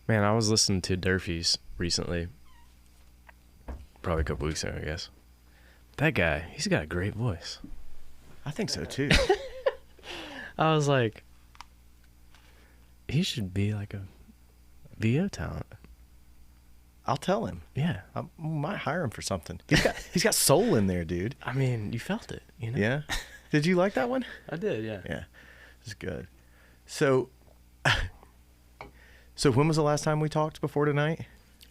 Man, I was listening to Durfee's recently. Probably a couple weeks ago, I guess. That guy, he's got a great voice. I think so too. I was like, he should be like a VO talent. I'll tell him. Yeah. I might hire him for something. He's got soul in there, dude. I mean, you felt it, you know? Yeah. Did you like that one? I did, yeah. Yeah. It's good. So when was the last time we talked before tonight?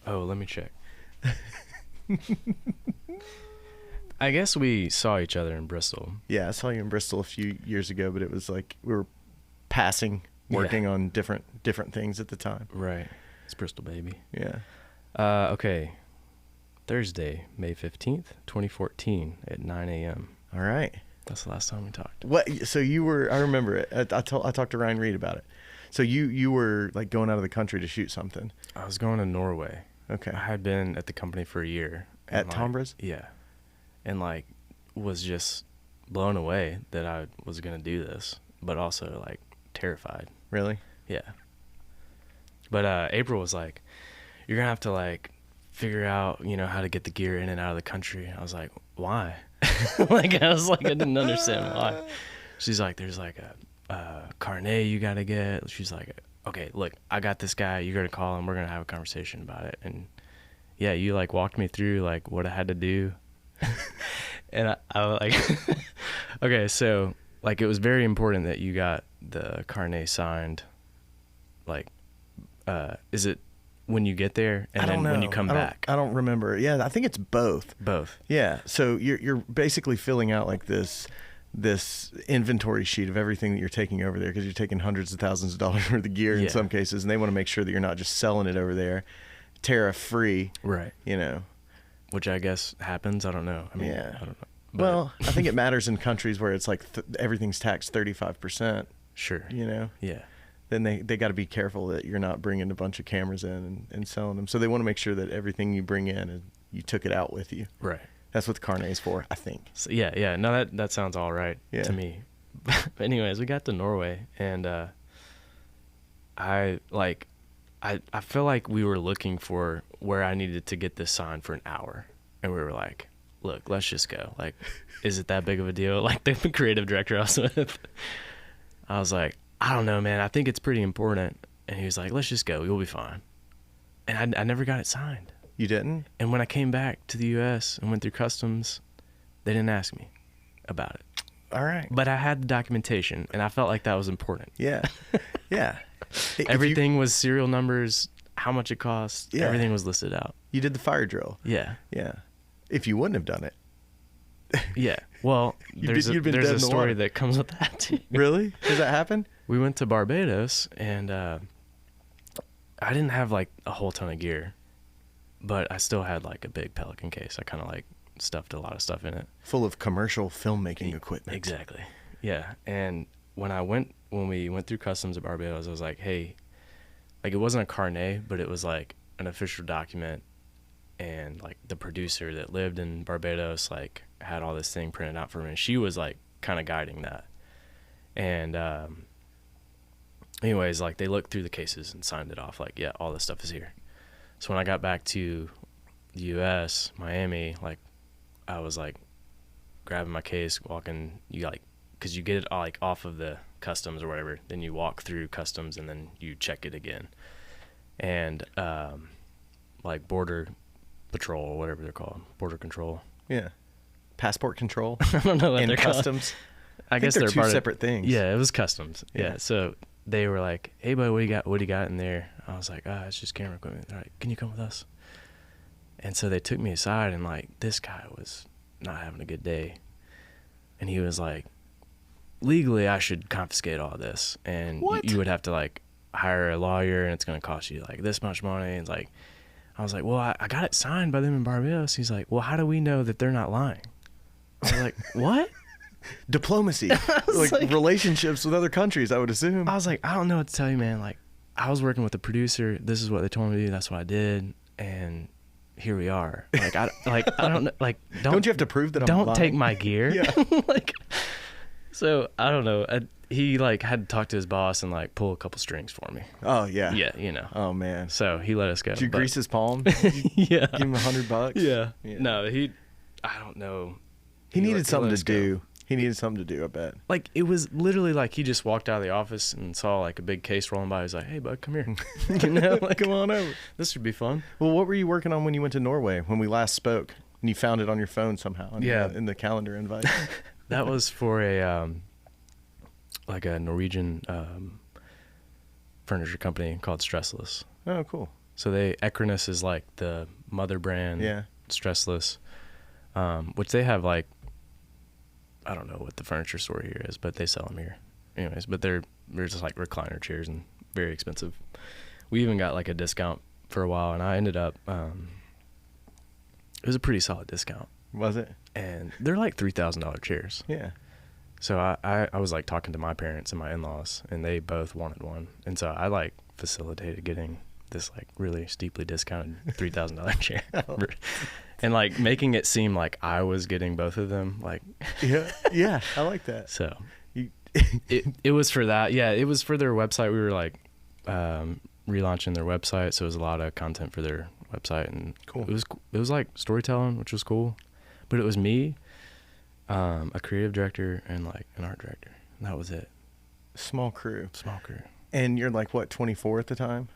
Oh, let me check. I guess we saw each other in Bristol. Yeah, I saw you in Bristol a few years ago, but it was like we were passing, working on different things at the time. Right. It's Bristol, baby. Yeah. Okay. Thursday, May 15th, 2014 at 9 a.m. All right. That's the last time we talked. What? So you were? I remember it. I talked to Ryan Reed about it. So you were like going out of the country to shoot something. I was going to Norway. Okay. I had been at the company for a year. At Tombras? Yeah. And like was just blown away that I was going to do this, but also like terrified. Really? Yeah. But April was like, you're going to have to like figure out, you know, how to get the gear in and out of the country. I was like, why? I didn't understand why. She's like, there's like a carnet you got to get. She's like, okay, look, I got this guy. You're going to call him. We're going to have a conversation about it. And yeah, you like walked me through like what I had to do. And I was like, okay, so like it was very important that you got the carnet signed. Like, is it when you get there and then when you come back? I don't remember. Yeah, I think it's both. Both. Yeah. So you're basically filling out like this inventory sheet of everything that you're taking over there, because you're taking hundreds of thousands of dollars worth of gear in some cases, and they want to make sure that you're not just selling it over there tariff free. Right. You know. Which I guess happens. I don't know. I mean, yeah. I don't know. But well, I think it matters in countries where it's like everything's taxed 35%. Sure. You know? Yeah. Then they got to be careful that you're not bringing a bunch of cameras in and selling them. So they want to make sure that everything you bring in, you took it out with you. Right. That's what the carnet's for, I think. So, yeah. No, that sounds all right to me. But anyways, we got to Norway, and I feel like we were looking for where I needed to get this signed for an hour, and we were like, look, let's just go. Like, is it that big of a deal? Like, the creative director I was with, I was like, I don't know, man. I think it's pretty important. And he was like, let's just go. You'll be fine. And I never got it signed. You didn't? And when I came back to the U.S. and went through customs, they didn't ask me about it. All right. But I had the documentation, and I felt like that was important. Yeah. Yeah. Everything was serial numbers, how much it cost. Yeah. Everything was listed out. You did the fire drill. Yeah. Yeah. If you wouldn't have done it. Yeah. Well, there's a story that comes with that too. Really? Does that happen? We went to Barbados, and I didn't have like a whole ton of gear, but I still had like a big Pelican case. I kind of like stuffed a lot of stuff in it. Full of commercial filmmaking equipment. Exactly. Yeah. And when we went through customs at Barbados, I was like, hey, like it wasn't a carnet, but it was like an official document. And like the producer that lived in Barbados, like had all this thing printed out for me. And she was like kind of guiding that. And anyways, like they looked through the cases and signed it off. Like, yeah, all this stuff is here. So when I got back to the U.S., Miami, like I was like grabbing my case, walking, because you get it like off of the customs or whatever, then you walk through customs and then you check it again. And like border patrol or whatever they're called, border control. Yeah. Passport control. I don't know what and they're customs. called. I guess they're two separate things. Yeah, it was customs. Yeah. Yeah. So they were like, hey, buddy, what do you got in there? I was like, it's just camera equipment. They're like, can you come with us? And so they took me aside, and like this guy was not having a good day. And he was like, legally, I should confiscate all this. And you would have to like hire a lawyer, and it's going to cost you like this much money. And it's like, I was like, well, I got it signed by them in Barbados. He's like, well, how do we know that they're not lying? I was like, what? Diplomacy. like relationships with other countries, I would assume. I was like, I don't know what to tell you, man. Like, I was working with the producer. This is what they told me to do. That's what I did. And here we are. Like, I don't know. Like, don't you have to prove that I'm don't lying? take my gear? Yeah. Like, so I don't know. he like had to talk to his boss and like pull a couple strings for me. Oh yeah. Yeah, you know. Oh man. So he let us go. Did you grease his palm? Yeah. Give him $100? Yeah. Yeah. No, I don't know. He needed something let to us go. do. He needed something to do, I bet. Like, it was literally like he just walked out of the office and saw like a big case rolling by. He was like, "Hey, bud, come here." You know, like, Come on over. this should be fun. Well, what were you working on when you went to Norway when we last spoke? And you found it on your phone somehow in the calendar invite. That was for a like a Norwegian furniture company called Stressless. Oh, cool. So Equinus is like the mother brand. Yeah. Stressless, which they have like, I don't know what the furniture store here is, but they sell them here. Anyways, but they're just like recliner chairs and very expensive. We even got like a discount for a while, and I ended up, it was a pretty solid discount. Was it? And they're like $3,000 chairs. Yeah. So I was like talking to my parents and my in-laws, and they both wanted one. And so I like facilitated getting this like really steeply discounted $3,000 chair. And like making it seem like I was getting both of them. Like, yeah, I like that. So it was for that. Yeah, it was for their website. We were like relaunching their website, so it was a lot of content for their website, and cool. It was like storytelling, which was cool. But it was me, a creative director, and like an art director. And that was it. Small crew. And you're like what, 24 at the time?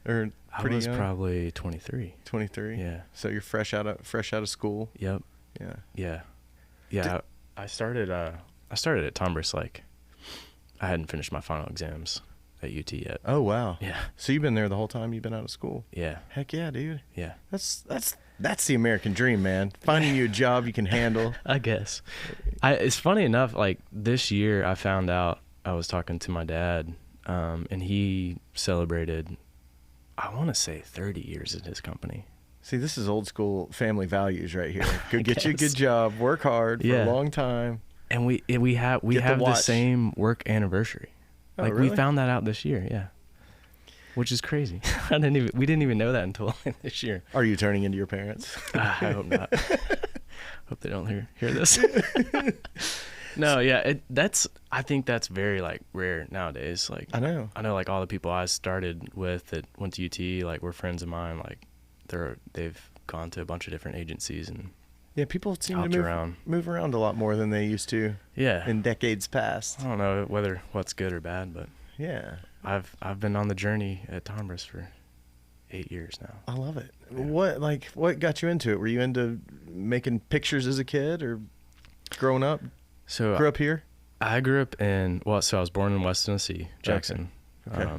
Or pretty I was young? probably 23. 23. Yeah. So you're fresh out of school. Yep. Yeah. I started at Tombras, like I hadn't finished my final exams at UT yet. Oh wow. Yeah. So you've been there the whole time you've been out of school? Yeah. Heck yeah, dude. Yeah. That's the American dream, man. Finding you a job you can handle. I guess. It's funny enough, like this year I found out, I was talking to my dad, and he celebrated, I want to say 30 years at his company. See, this is old school family values right here. Go get you a good job, work hard for a long time. And we have the same work anniversary. Oh, like really? we found that out this year, yeah. Which is crazy. We didn't even know that until this year. Are you turning into your parents? I hope not. Hope they don't hear this. No, yeah, I think that's very like rare nowadays. Like I know like all the people I started with that went to UT, like were friends of mine. Like they've gone to a bunch of different agencies and people seem to move around a lot more than they used to. Yeah, in decades past. I don't know what's good or bad, but yeah, I've been on the journey at Tombras for 8 years now. I love it. Yeah. What got you into it? Were you into making pictures as a kid or growing up? So grew up here? I grew up so I was born in West Tennessee, Jackson. Okay.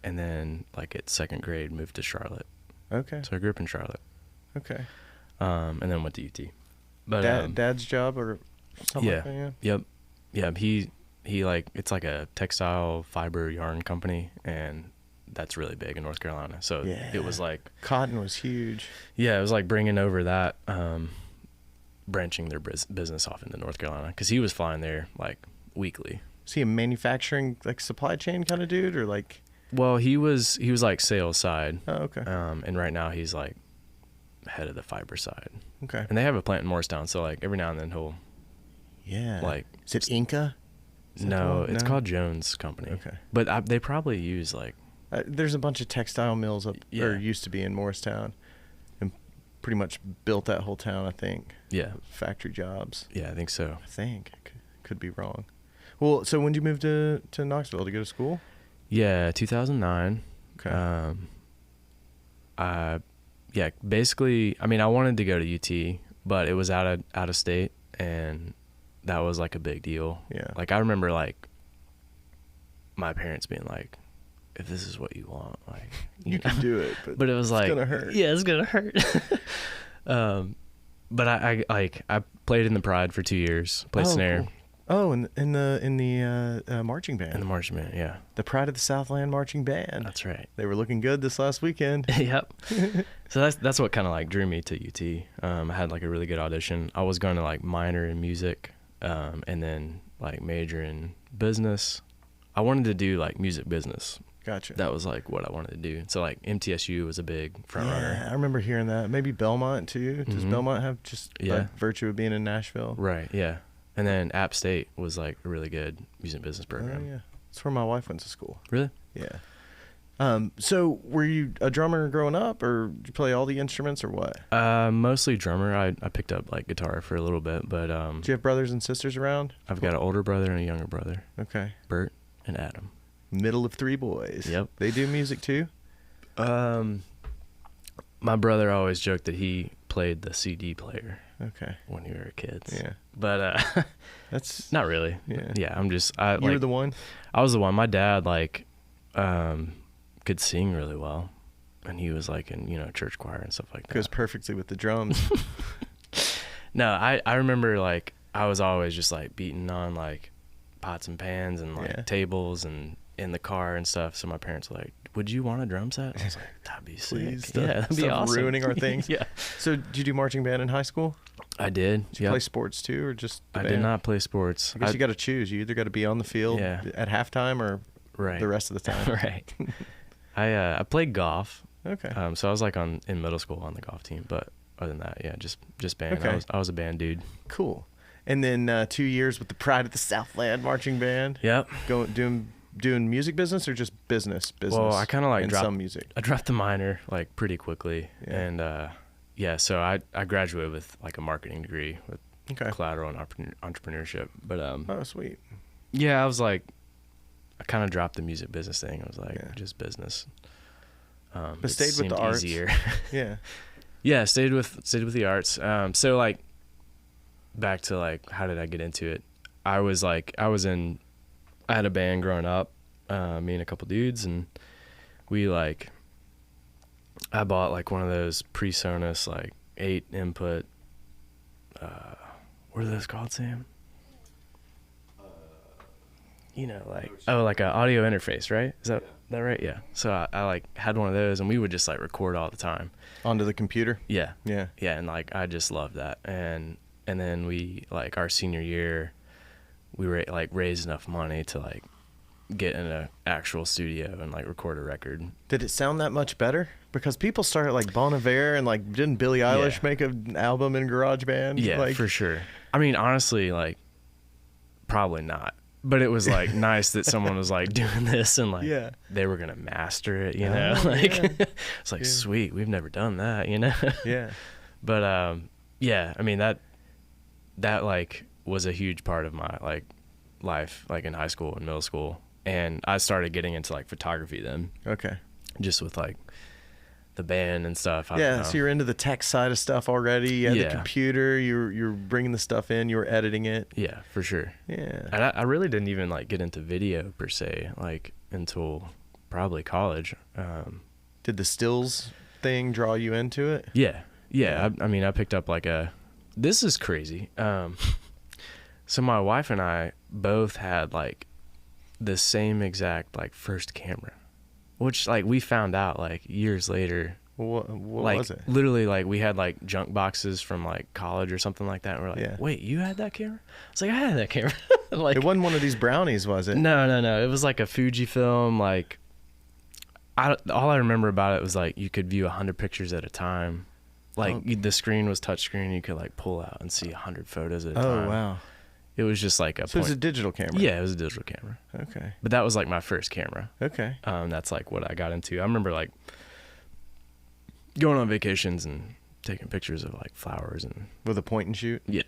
And then like at second grade moved to Charlotte. Okay. So I grew up in Charlotte. Okay. And then went to UT. But dad's job or something like that, yeah? Yep. Yeah, he like, it's like a textile fiber yarn company, and that's really big in North Carolina. So it was like cotton was huge. Yeah, it was like bringing over that branching their business off into North Carolina, because he was flying there like weekly. Is he a manufacturing like supply chain kind of dude, or like? Well, he was like sales side. Oh, okay. And right now he's like head of the fiber side. Okay. And they have a plant in Morristown, so like every now and then he'll. Yeah. Like. Is it Inca? No, it's called Jones Company. Okay. But they probably use like. There's a bunch of textile mills up, or used to be in Morristown, and pretty much built that whole town, I think. Yeah. Factory jobs. Yeah, I think so. I think. Could be wrong. Well, so when did you move to Knoxville to go to school? Yeah, 2009. Okay. Basically, I mean, I wanted to go to UT, but it was out of state, and that was like a big deal. Yeah. Like I remember like my parents being like, if this is what you want, like you can do it, but it was like, it's gonna hurt. Yeah, it's gonna hurt. But I played in the Pride for 2 years, played snare. Cool. Oh, in the marching band. In the marching band, yeah. The Pride of the Southland marching band. That's right. They were looking good this last weekend. Yep. So that's what kind of like drew me to UT. I had like a really good audition. I was going to like minor in music, and then like major in business. I wanted to do like music business. Gotcha. That was like what I wanted to do. So like MTSU was a big front runner. Yeah, I remember hearing that. Maybe Belmont too. Does Belmont have just by virtue of being in Nashville? Right. Yeah. And then App State was like a really good music business program. Oh yeah, that's where my wife went to school. Really? Yeah. So were you a drummer growing up, or did you play all the instruments, or what? Mostly drummer. I picked up like guitar for a little bit, but Do you have brothers and sisters around? I've got an older brother and a younger brother. Okay. Bert and Adam. Middle of three boys. Yep. They do music too? My brother always joked that he played the CD player Okay. when we were kids. Yeah. But That's not really. Yeah. Yeah, I'm just you were the one? I was the one. My dad could sing really well, and he was like in church choir and stuff like that. Goes perfectly with the drums. No, I remember like I was always just like beating on like pots and pans and like tables and in the car and stuff. So my parents were like, "Would you want a drum set?" I was like, "That'd be sick." Please, That'd be awesome. Ruining our things. Yeah. So did you do marching band in high school? I did. Did you play sports too, or just the I band? did not play sports. I guess you got to choose. You either got to be on the field at halftime or the rest of the time. Right. I played golf. Okay. So I was like in middle school on the golf team, but other than that, yeah, just band. Okay. I was a band dude. Cool. And then 2 years with the Pride of the Southland marching band. Yep. Doing music business or just business? Well, I kind of like dropped some music. I dropped the minor like pretty quickly, and so I graduated with like a marketing degree with collateral and entrepreneurship. But oh, sweet. Yeah, I was like, I kind of dropped the music business thing. I was like, just business. But stayed with the arts. Easier. Yeah. Yeah, stayed with the arts. So like, back to like, how did I get into it? I had a band growing up, me and a couple dudes, and I bought like one of those PreSonus like 8 input. What are those called, Sam? Like a audio interface, right? Is that right? Yeah. So I like had one of those, and we would just like record all the time onto the computer. Yeah. Yeah. Yeah, and like I just loved that, and then we like our senior year, we were like raised enough money to like get in an actual studio and like record a record. Did it sound that much better? Because people started like Bon Iver, and like didn't Billie Eilish make an album in GarageBand? Yeah, like, for sure. I mean, honestly, like probably not. But it was like nice that someone was like doing this and like they were gonna master it, It's like sweet, we've never done that, Yeah. But I mean that like was a huge part of my like life, like in high school and middle school, and I started getting into like photography then. Okay. Just with like the band and stuff. I Yeah, so you're into the tech side of stuff already. You had the computer. You're bringing the stuff in. You were editing it. Yeah, for sure. Yeah. And I really didn't even like get into video per se, like until probably college. Did the stills thing draw you into it? Yeah. I mean, I picked up like this is crazy. So my wife and I both had like the same exact like first camera. Which like we found out like years later. What like, was it? Literally like we had like junk boxes from like college or something like that. And we're like, wait, you had that camera? I was like, I had that camera. Like, it wasn't one of these brownies, was it? No. It was like a Fujifilm. Like all I remember about it was like you could view 100 pictures at a time. Like the screen was touchscreen. You could like pull out and see 100 photos at a time. Oh wow. It was just like So it was a digital camera? Yeah, it was a digital camera. Okay. But that was like my first camera. Okay. That's like what I got into. I remember like going on vacations and taking pictures of like flowers and with a point and shoot. Yeah.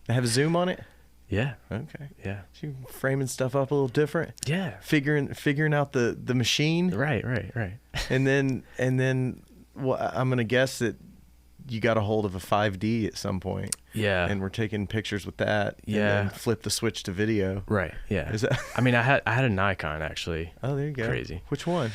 They have a zoom on it. Yeah. Okay. Yeah. So you framing stuff up a little different. Yeah. Figuring out the machine. Right. And then well, I'm gonna guess that you got a hold of a 5D at some point. Yeah. And we're taking pictures with that. Yeah. And then flip the switch to video. Right. Yeah. Is that? I mean, I had a Nikon actually. Oh, there you go. Crazy. Which one?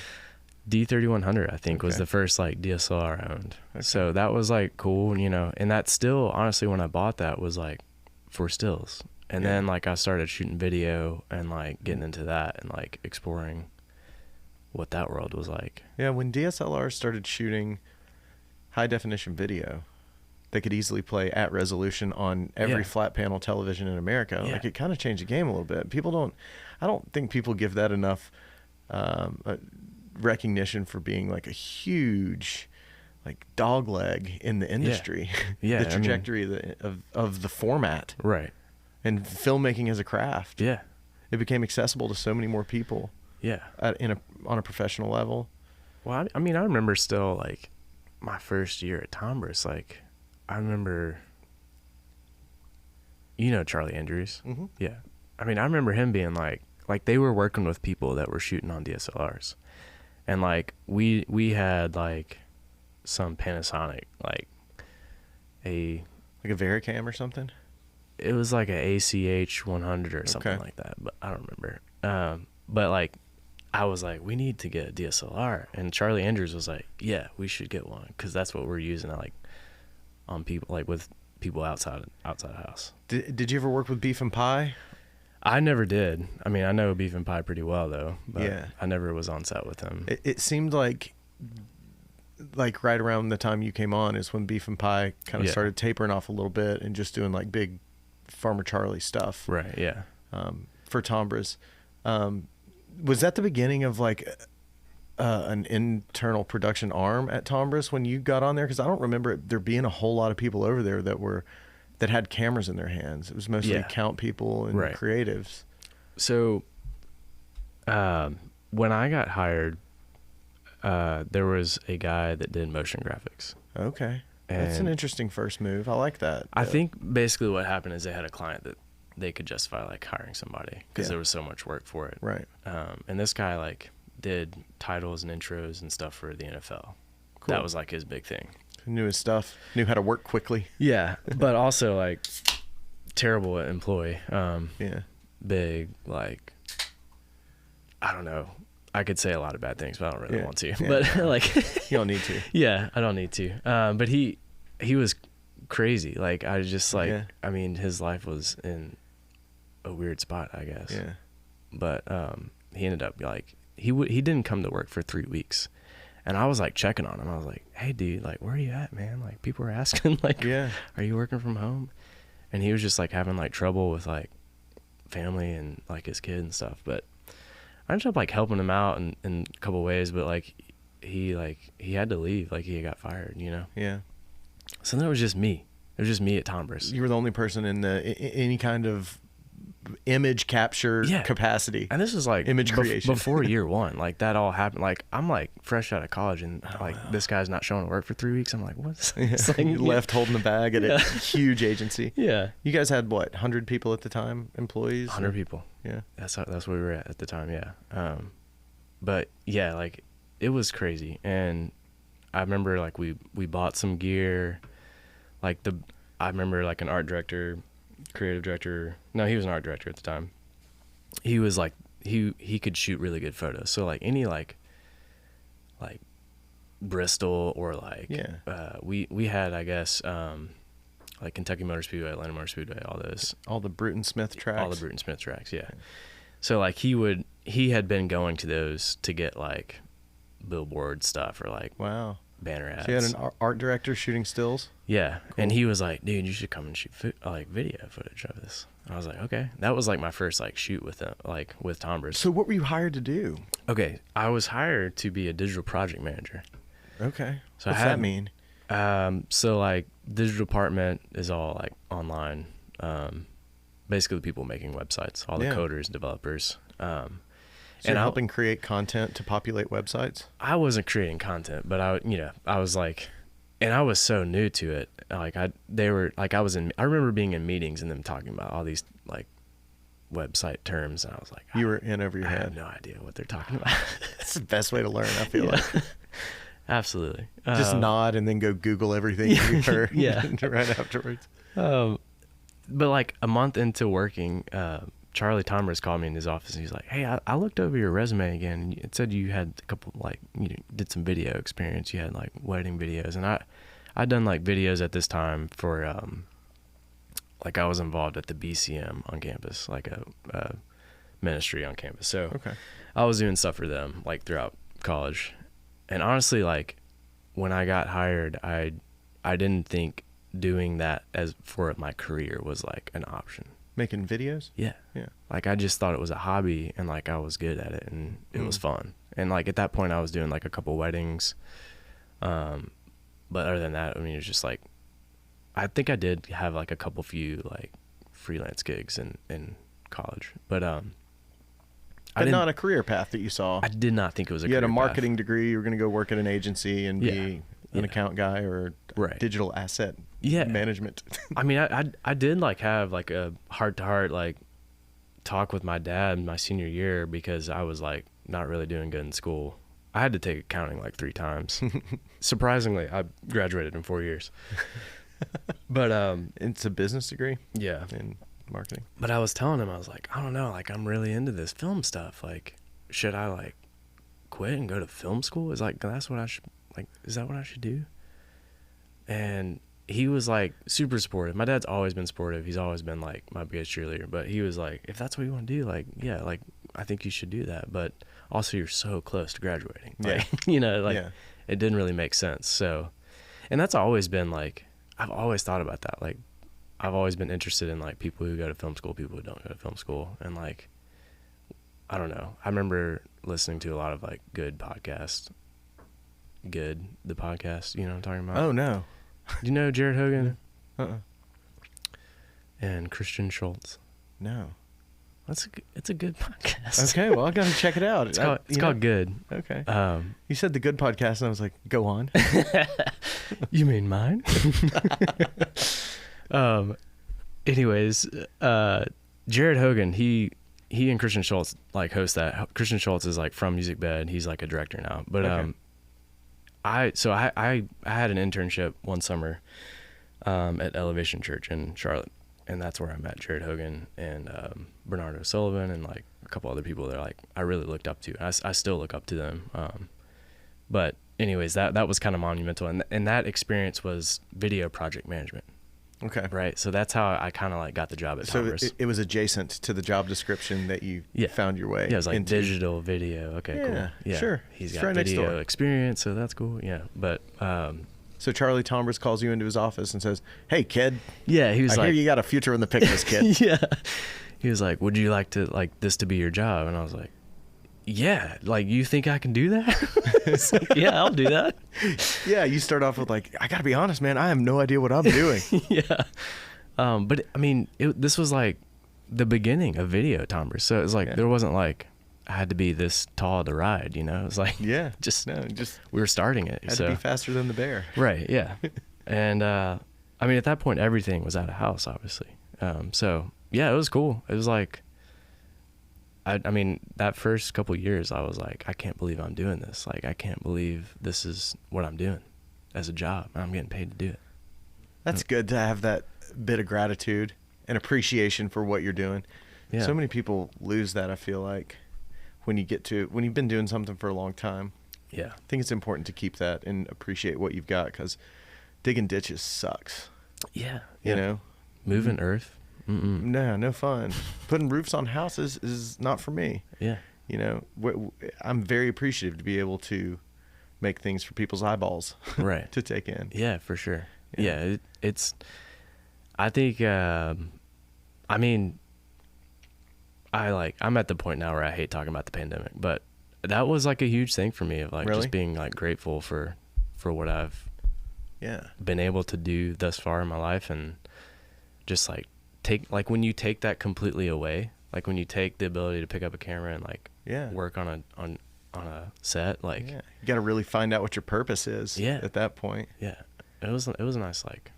D3100, I think, was the first like DSLR I owned. Okay. So that was like cool, and that still, honestly, when I bought that was like for stills. And then like I started shooting video and like getting into that and like exploring what that world was like. Yeah. When DSLR started shooting high definition video, they could easily play at resolution on every flat panel television in America. Like it kind of changed the game a little bit. I don't think people give that enough recognition for being like a huge like dog leg in the industry. Yeah. The trajectory of the format. Right. And filmmaking as a craft. Yeah. It became accessible to so many more people. Yeah. On a professional level. Well, I mean, I remember still, like, my first year at Tombras, like, I remember, you know, Charlie Andrews. Mm-hmm. Yeah. I mean, I remember him being like they were working with people that were shooting on DSLRs. And like, we had like some Panasonic, like a Varicam or something? It was like a ACH 100 or something like that, but I don't remember. But like, I was like, we need to get a DSLR. And Charlie Andrews was like, yeah, we should get one. Cause that's what we're using like on people, like with people outside the house. Did you ever work with Beef and Pie? I never did. I mean, I know Beef and Pie pretty well though, but yeah. I never was on set with him. It seemed like right around the time you came on is when Beef and Pie kind of started tapering off a little bit and just doing like big Farmer Charlie stuff. Right. Yeah. For Tombras. Was that the beginning of like an internal production arm at Tombras when you got on there? Because I don't remember there being a whole lot of people over there that had cameras in their hands. It was mostly account people and creatives. So when I got hired, there was a guy that did motion graphics. Okay. That's an interesting first move. I like that. I think basically what happened is they had a client that they could justify like hiring somebody because there was so much work for it. Right. And this guy like did titles and intros and stuff for the NFL. Cool. That was like his big thing. Knew his stuff, knew how to work quickly. Yeah, but also like terrible employee. Big, like, I don't know. I could say a lot of bad things, but I don't really want to. Yeah. But like, you don't need to. Yeah, I don't need to. But he was crazy. Like, I just like, I mean, his life was in a weird spot, I guess. Yeah. But he ended up like he didn't come to work for 3 weeks. And I was like checking on him. I was like, hey dude, like, where are you at, man? Like, people were asking like, are you working from home? And he was just like having like trouble with like family and like his kid and stuff. But I ended up like helping him out in a couple ways, but like he had to leave, like he got fired, you know? Yeah. So then it was just me. It was just me at Tombras. You were the only person in any kind of image capture capacity. And this is like image creation before year one. Like that all happened. Like I'm like fresh out of college and this guy's not showing to work for 3 weeks. I'm like, what's like, you left holding the bag at a huge agency. Yeah. You guys had what, 100 people at the time, employees? 100 people. Yeah. That's where we were at the time. Yeah. But yeah, like it was crazy. And I remember like we bought some gear, like I remember like an art director, creative director. No, he was an art director at the time. He was like, he could shoot really good photos. So like any like Bristol or like, we had, I guess, like Kentucky Motor Speedway, Atlanta Motor Speedway, all the Bruton Smith tracks. Yeah. So like he had been going to those to get like billboard stuff or like banner ads. So you had an art director shooting stills? Yeah. Cool. And he was like, dude, you should come and shoot like video footage of this. And I was like, okay. That was like my first like shoot with them, like with Tombras. So what were you hired to do? Okay. I was hired to be a digital project manager. Okay. So what's that mean? So like digital department is all like online. Basically the people making websites, all the coders, developers. So you're helping create content to populate websites? I wasn't creating content, but I was like, and I was so new to it. Like I remember being in meetings and them talking about all these like website terms. And I was like, you were in over your head. I have no idea what they're talking about. That's the best way to learn, I feel like. Absolutely. Just nod and then go Google everything you heard right afterwards. But like a month into working, Charlie Tombras called me in his office and he's like, hey, I looked over your resume again and it said you had a couple, like, you did some video experience. You had like wedding videos. And I'd done like videos at this time for, like I was involved at the BCM on campus, like a ministry on campus. So I was doing stuff for them like throughout college. And honestly, like when I got hired, I didn't think doing that as for my career was like an option. Making videos? Yeah. Like I just thought it was a hobby and like I was good at it and it was fun. And like at that point I was doing like a couple weddings. But other than that, I mean, it was just like, I think I did have like a few like freelance gigs in college, but But not a career path that you saw. I did not think it was a You had career a marketing path. degree. You were going to go work at an agency and Yeah. be an account guy or Right. digital asset Yeah. management. I mean, I did like have like a heart-to-heart like talk with my dad my senior year because I was like not really doing good in school. I had to take accounting like 3 times. Surprisingly, I graduated in 4 years. But It's a business degree yeah. in marketing. But I was telling him, I was like, I don't know, like I'm really into this film stuff. Like, should I like quit and go to film school? Is like that's what I should like? Is that what I should do? And he was like super supportive. My dad's always been supportive. He's always been like my biggest cheerleader. But he was like, if that's what you want to do, like yeah, like I think you should do that. But also you're so close to graduating. Like, you know, like it didn't really make sense. So, and that's always been like I've always thought about that. Like I've always been interested in like people who go to film school, people who don't go to film school. And like, I don't know. I remember listening to a lot of like good podcasts. Good, the podcast, you know what I'm talking about? Oh, no. Do you know Jared Hogan? Uh-uh. And Christian Schultz? No. It's a good podcast. Okay, well, I got to check it out. It's called Good. Okay. Um, You said the good podcast, and I was like, go on. You mean mine? Anyways, Jared Hogan, he and Christian Schultz like host that. Christian Schultz is like from Music Bed. He's like a director now. But Okay. I had an internship one summer at Elevation Church in Charlotte, and that's where I met Jared Hogan and Bernardo Sullivan and like a couple other people that like I really looked up to. I still look up to them. But anyways, that was kind of monumental, and that experience was video project management. Okay. Right. So that's how I kind of like got the job at So Tombras. it was adjacent to the job description that you found your way Yeah, it was like into. digital video. Okay, Yeah, cool. Yeah, sure. He's It's got right next video door. experience, so that's cool. Yeah, but So Charlie Tombras calls you into his office and says, "Hey, kid, yeah, he was I like, hear you got a future in the pictures, kid." yeah, he was like, would you like to like this to be your job? And I was like, yeah, like you think I can do that? It's like, yeah, I'll do that. Yeah, you start off with like, "I got to be honest, man. I have no idea what I'm doing." Yeah. But I mean, this was like the beginning of video Tombras. So it was like, there wasn't like, I had to be this tall to ride, you know? It was like, just we were starting it. Had to be faster than the bear. Right. Yeah. And, I mean, at that point, everything was out of house, obviously. So yeah, it was cool. It was like, I mean, that first couple years, I was like, I can't believe I'm doing this. Like, I can't believe this is what I'm doing as a job. And I'm getting paid to do it. That's good to have that bit of gratitude and appreciation for what you're doing. Yeah. So many people lose that, I feel like, when you've been doing something for a long time. Yeah. I think it's important to keep that and appreciate what you've got, because digging ditches sucks. Yeah. You know? Moving earth. Mm-mm. No fun. Putting roofs on houses is not for me. Yeah. You know, I'm very appreciative to be able to make things for people's eyeballs Right. to take in. Yeah, for sure. Yeah. Yeah, it's. I think. I mean, I'm at the point now where I hate talking about the pandemic, but that was like a huge thing for me of like Really? just being like grateful for what I've Yeah. been able to do thus far in my life, and just like when you take that completely away, like when you take the ability to pick up a camera and like work on a set, like You got to really find out what your purpose is at that point. yeah, it was a nice like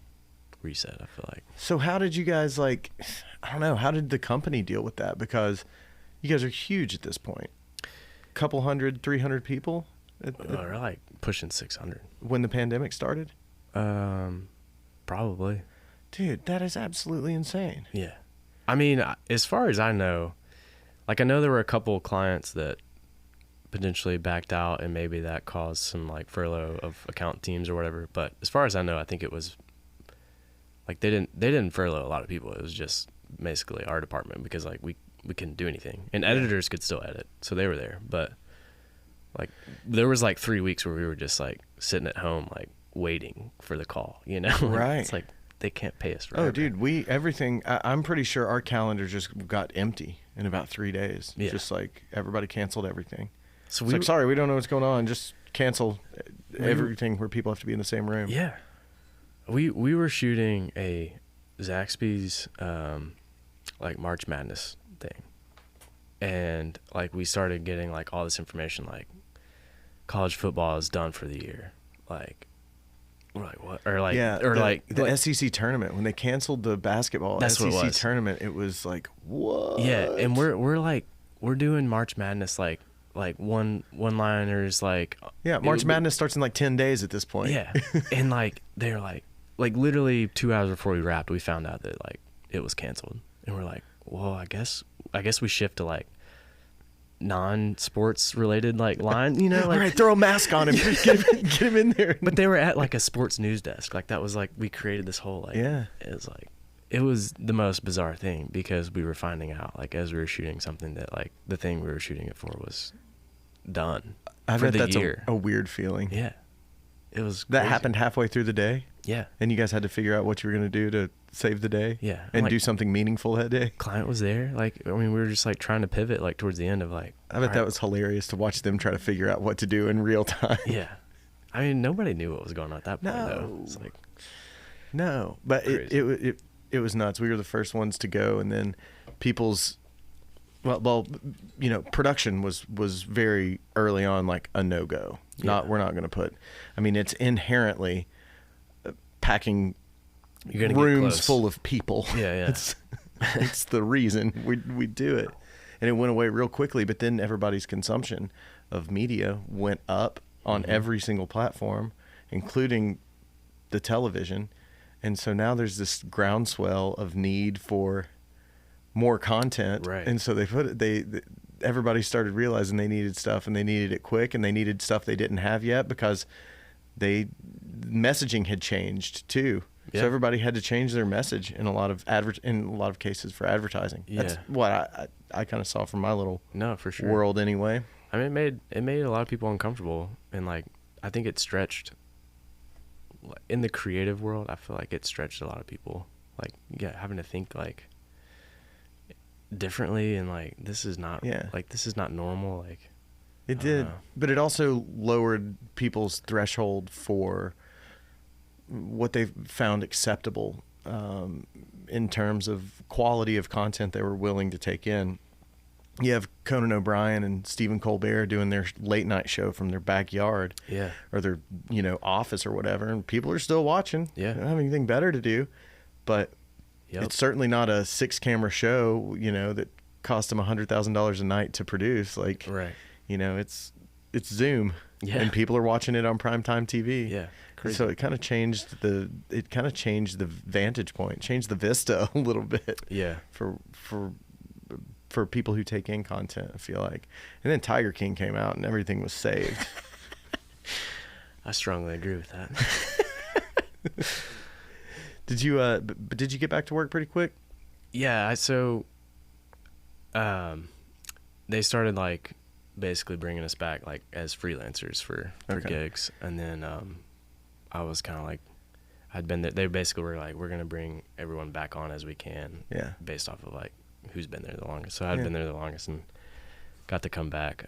reset, I feel like. So how did you guys how did the company deal with that? Because you guys are huge at this point. Couple 100, 300 people We're like pushing 600. when the pandemic started? Probably. Dude, that is absolutely insane. Yeah. I mean, as far as I know, like I know there were a couple of clients that potentially backed out, and maybe that caused some like furlough of account teams or whatever. But as far as I know, I think it was like they didn't furlough a lot of people. It was just basically our department, because like we couldn't do anything, and editors could still edit, so they were there. But like there was like 3 weeks where we were just like sitting at home like waiting for the call, you know? Right. It's like they can't pay us forever. Oh, dude, I'm pretty sure our calendar just got empty in about 3 days. Yeah. Just like everybody canceled everything. So It's like, sorry, we don't know what's going on. Just cancel everything where people have to be in the same room. Yeah. We were shooting a Zaxby's like March Madness thing. And like we started getting like all this information, like college football is done for the year. Like we're like, what? Or like, yeah, or the SEC tournament, when they canceled the basketball That's what it SEC was. tournament, it was like, what? Yeah, and we're doing March Madness like one-liners, like Yeah, March Madness starts in like 10 days at this point. Yeah, and like they're like literally 2 hours before we wrapped, we found out that like it was canceled, and we're like, well, I guess we shift to like non-sports related like line, you know, like all right, throw a mask on him, get him in there. But they were at like a sports news desk, like that was like we created this whole like Yeah. it was the most bizarre thing because we were finding out like as we were shooting something that like the thing we were shooting it for was done. I for bet the that's year. a weird feeling. Yeah, it was That crazy. happened halfway through the day, Yeah, and you guys had to figure out what you were going to do to save the day. Yeah. And Like- do something meaningful that day. client was there. Like, I mean, we were just like trying to pivot like towards the end of like. I bet that was hilarious to watch them try to figure out what to do in real time. Yeah, I mean, nobody knew what was going on at that point No. though. It's like, No, but Crazy. it was nuts. We were the first ones to go, and then people's well, you know, production was very early on like a no-go. Yeah. We're not going to put. I mean, it's inherently packing you're gonna get rooms close. full of people. Yeah. It's the reason we do it, and it went away real quickly. But then everybody's consumption of media went up on every single platform, including the television, and so now there's this groundswell of need for more content. Right. And so everybody started realizing they needed stuff, and they needed it quick, and they needed stuff they didn't have yet because messaging had changed too. Yeah. So everybody had to change their message in a lot of cases for advertising. That's Yeah. what I kind of saw from my little No, for sure. world anyway. I mean, it made a lot of people uncomfortable, and like I think it stretched. In the creative world, I feel like it stretched a lot of people. Like, yeah, having to think like differently, and like this is not normal. Like It I don't did, know. but it also lowered people's threshold for what they found acceptable in terms of quality of content they were willing to take in. You have Conan O'Brien and Stephen Colbert doing their late night show from their backyard, Yeah. or their office or whatever, and people are still watching. Yeah. They don't have anything better to do, but Yep. it's certainly not a 6-camera show, that cost them $100,000 a night to produce. Like, Right. it's Zoom, Yeah. and people are watching it on primetime TV. Yeah. Crazy. So it kind of changed the vantage point, changed the vista a little bit. Yeah. For people who take in content, I feel like. And then Tiger King came out and everything was saved. I strongly agree with that. Did you get back to work pretty quick? Yeah. They started like basically bringing us back like as freelancers for Okay. gigs, and then I was kind of like, I'd been there. They basically were like, we're gonna bring everyone back on as we can. Yeah. Based off of like who's been there the longest. So I'd Yeah. been there the longest and got to come back.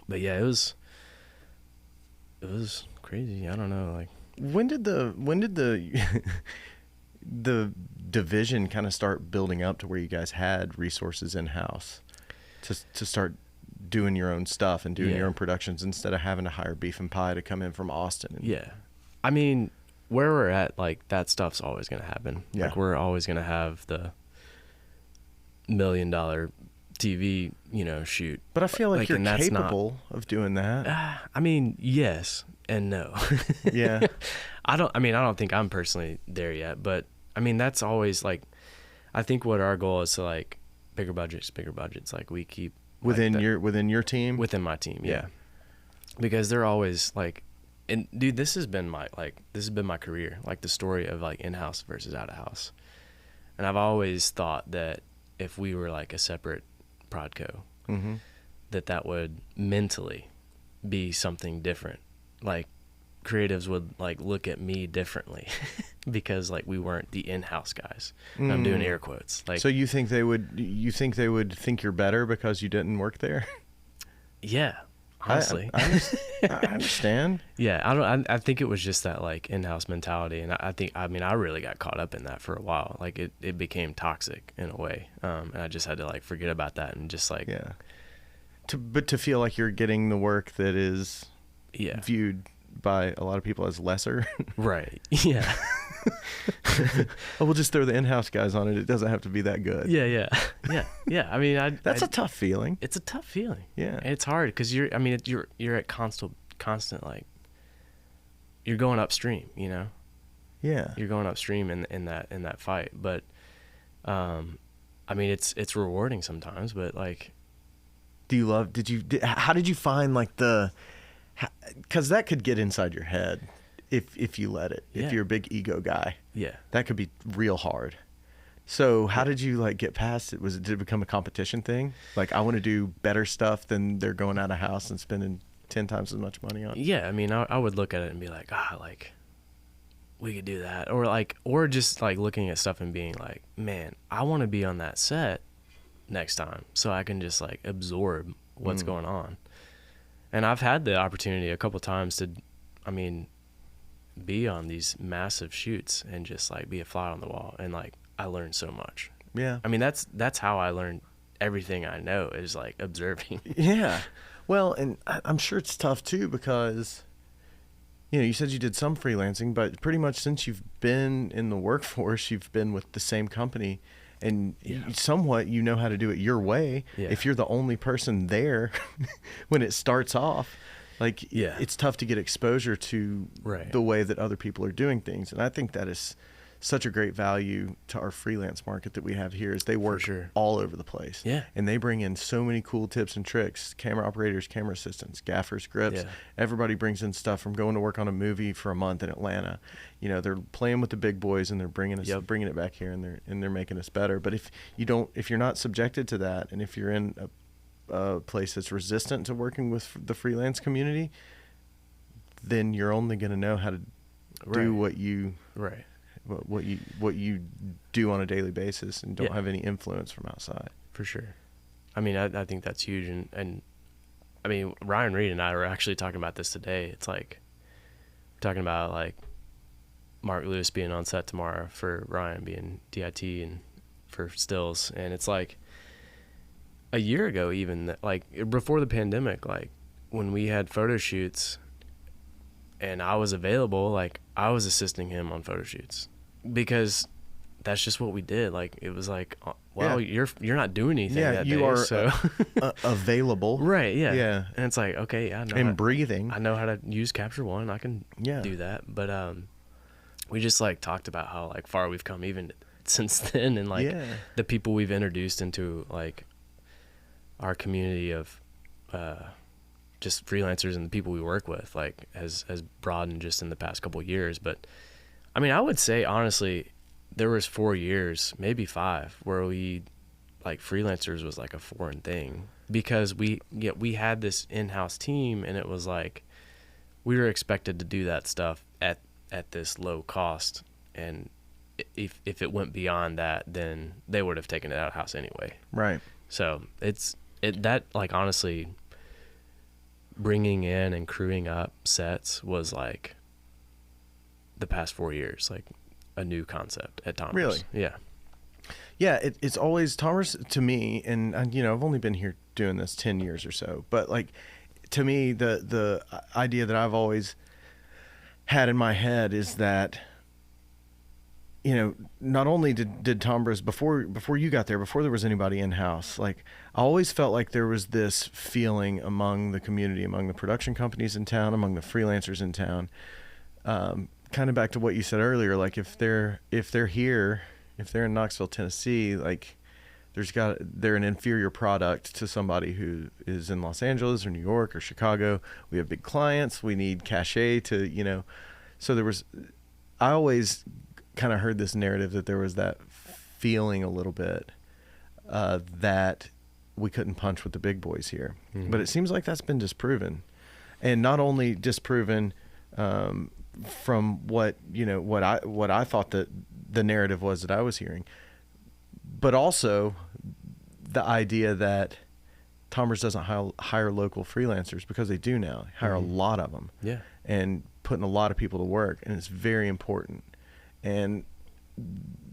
But yeah, it was crazy. I don't know, like. When did the the division kind of start building up to where you guys had resources in house to start doing your own stuff and doing Yeah. your own productions instead of having to hire Beef and Pie to come in from Austin? And, Yeah. I mean, where we're at, like, that stuff's always going to happen. Yeah. Like, we're always going to have the $1 million TV, shoot. But I feel like you're and that's not- capable of doing that. I mean, yes and no. Yeah. I don't think I'm personally there yet, but I mean, that's always like, I think what our goal is to like bigger budgets. Like we keep Within like, your team? within my team. Yeah. Yeah. Because they're always like, and dude, this has been my career, like the story of like in-house versus out-of-house. And I've always thought that if we were like a separate Prodco, Mm-hmm. that would mentally be something different. Like creatives would like look at me differently because like we weren't the in-house guys. And I'm doing air quotes. Like, So you think they would think you're better because you didn't work there? yeah, honestly. I understand. Yeah, I think it was just that like in-house mentality, and I really got caught up in that for a while. Like it became toxic in a way, and I just had to like forget about that and just like But to feel like you're getting the work that is viewed by a lot of people as lesser. Right. Yeah. We'll just throw the in-house guys on it. It doesn't have to be that good. Yeah. I mean, that's a tough feeling. It's a tough feeling. Yeah. And it's hard because you're at constant like you're going upstream, you know? Yeah. You're going upstream in that fight. But I mean, it's rewarding sometimes, but like, how did you find like because that could get inside your head if you let it, if you're a big ego guy, that could be real hard. So how did you like get past it? Did it become a competition thing? Like, I want to do better stuff than they're going out of house and spending 10 times as much money on. Yeah. I mean, I would look at it and be like, like we could do that. Or just like looking at stuff and being like, man, I want to be on that set next time so I can just like absorb what's going on. And I've had the opportunity a couple times to, I mean, be on these massive shoots and just like be a fly on the wall, and like I learned so much. Yeah. I mean, that's how I learned everything I know, is like observing. Yeah. Well, and I'm sure it's tough too, because you said you did some freelancing, but pretty much since you've been in the workforce, you've been with the same company, and somewhat you know how to do it your way. If you're the only person there when it starts off, like it's tough to get exposure to the way that other people are doing things. And I think that is such a great value to our freelance market that we have here, is they work all over the place. Yeah. And they bring in so many cool tips and tricks: camera operators, camera assistants, gaffers, grips. Everybody brings in stuff from going to work on a movie for a month in Atlanta. They're playing with the big boys, and they're bringing it back here, and they're making us better. But if you're not subjected to that, and if you're in a place that's resistant to working with the freelance community, then you're only going to know how to do what you do on a daily basis, and don't have any influence from outside. For sure. I mean, I think that's huge. And I mean, Ryan Reed and I were actually talking about this today. It's like talking about like Mark Lewis being on set tomorrow for Ryan being DIT and for stills. And it's like a year ago, even like before the pandemic, like when we had photo shoots and I was available, like I was assisting him on photo shoots, because that's just what we did. Like it was like, well, you're not doing anything that day. You are so available. Right. Yeah. And it's like, okay, I know. And breathing. I know how to use Capture One. I can do that. But we just like talked about how like far we've come even since then, and like the people we've introduced into like our community of just freelancers, and the people we work with like has broadened just in the past couple of years. But I mean, I would say honestly, there was 4 years, maybe 5, where we like freelancers was like a foreign thing, because we had this in-house team, and it was like we were expected to do that stuff at this low cost, and if it went beyond that, then they would have taken it out of house anyway. Right. So that like honestly, bringing in and crewing up sets was like the past 4 years, like a new concept at Tombras. Really? Yeah. Yeah, it's always Tombras to me, and I've only been here doing this 10 years or so, but like to me, the idea that I've always had in my head is that not only did Tombras before you got there, before there was anybody in house, like I always felt like there was this feeling among the community, among the production companies in town, among the freelancers in town, kind of back to what you said earlier, like if they're here, if they're in Knoxville, Tennessee, like they're an inferior product to somebody who is in Los Angeles or New York or Chicago. We have big clients, we need cachet to, so I always kind of heard this narrative that there was that feeling a little bit that we couldn't punch with the big boys here. Mm-hmm. But it seems like that's been disproven, and not only disproven from what I thought that the narrative was that I was hearing, but also the idea that Tombras doesn't hire local freelancers, because they do now. They hire a lot of them. Yeah. And putting a lot of people to work, and it's very important. And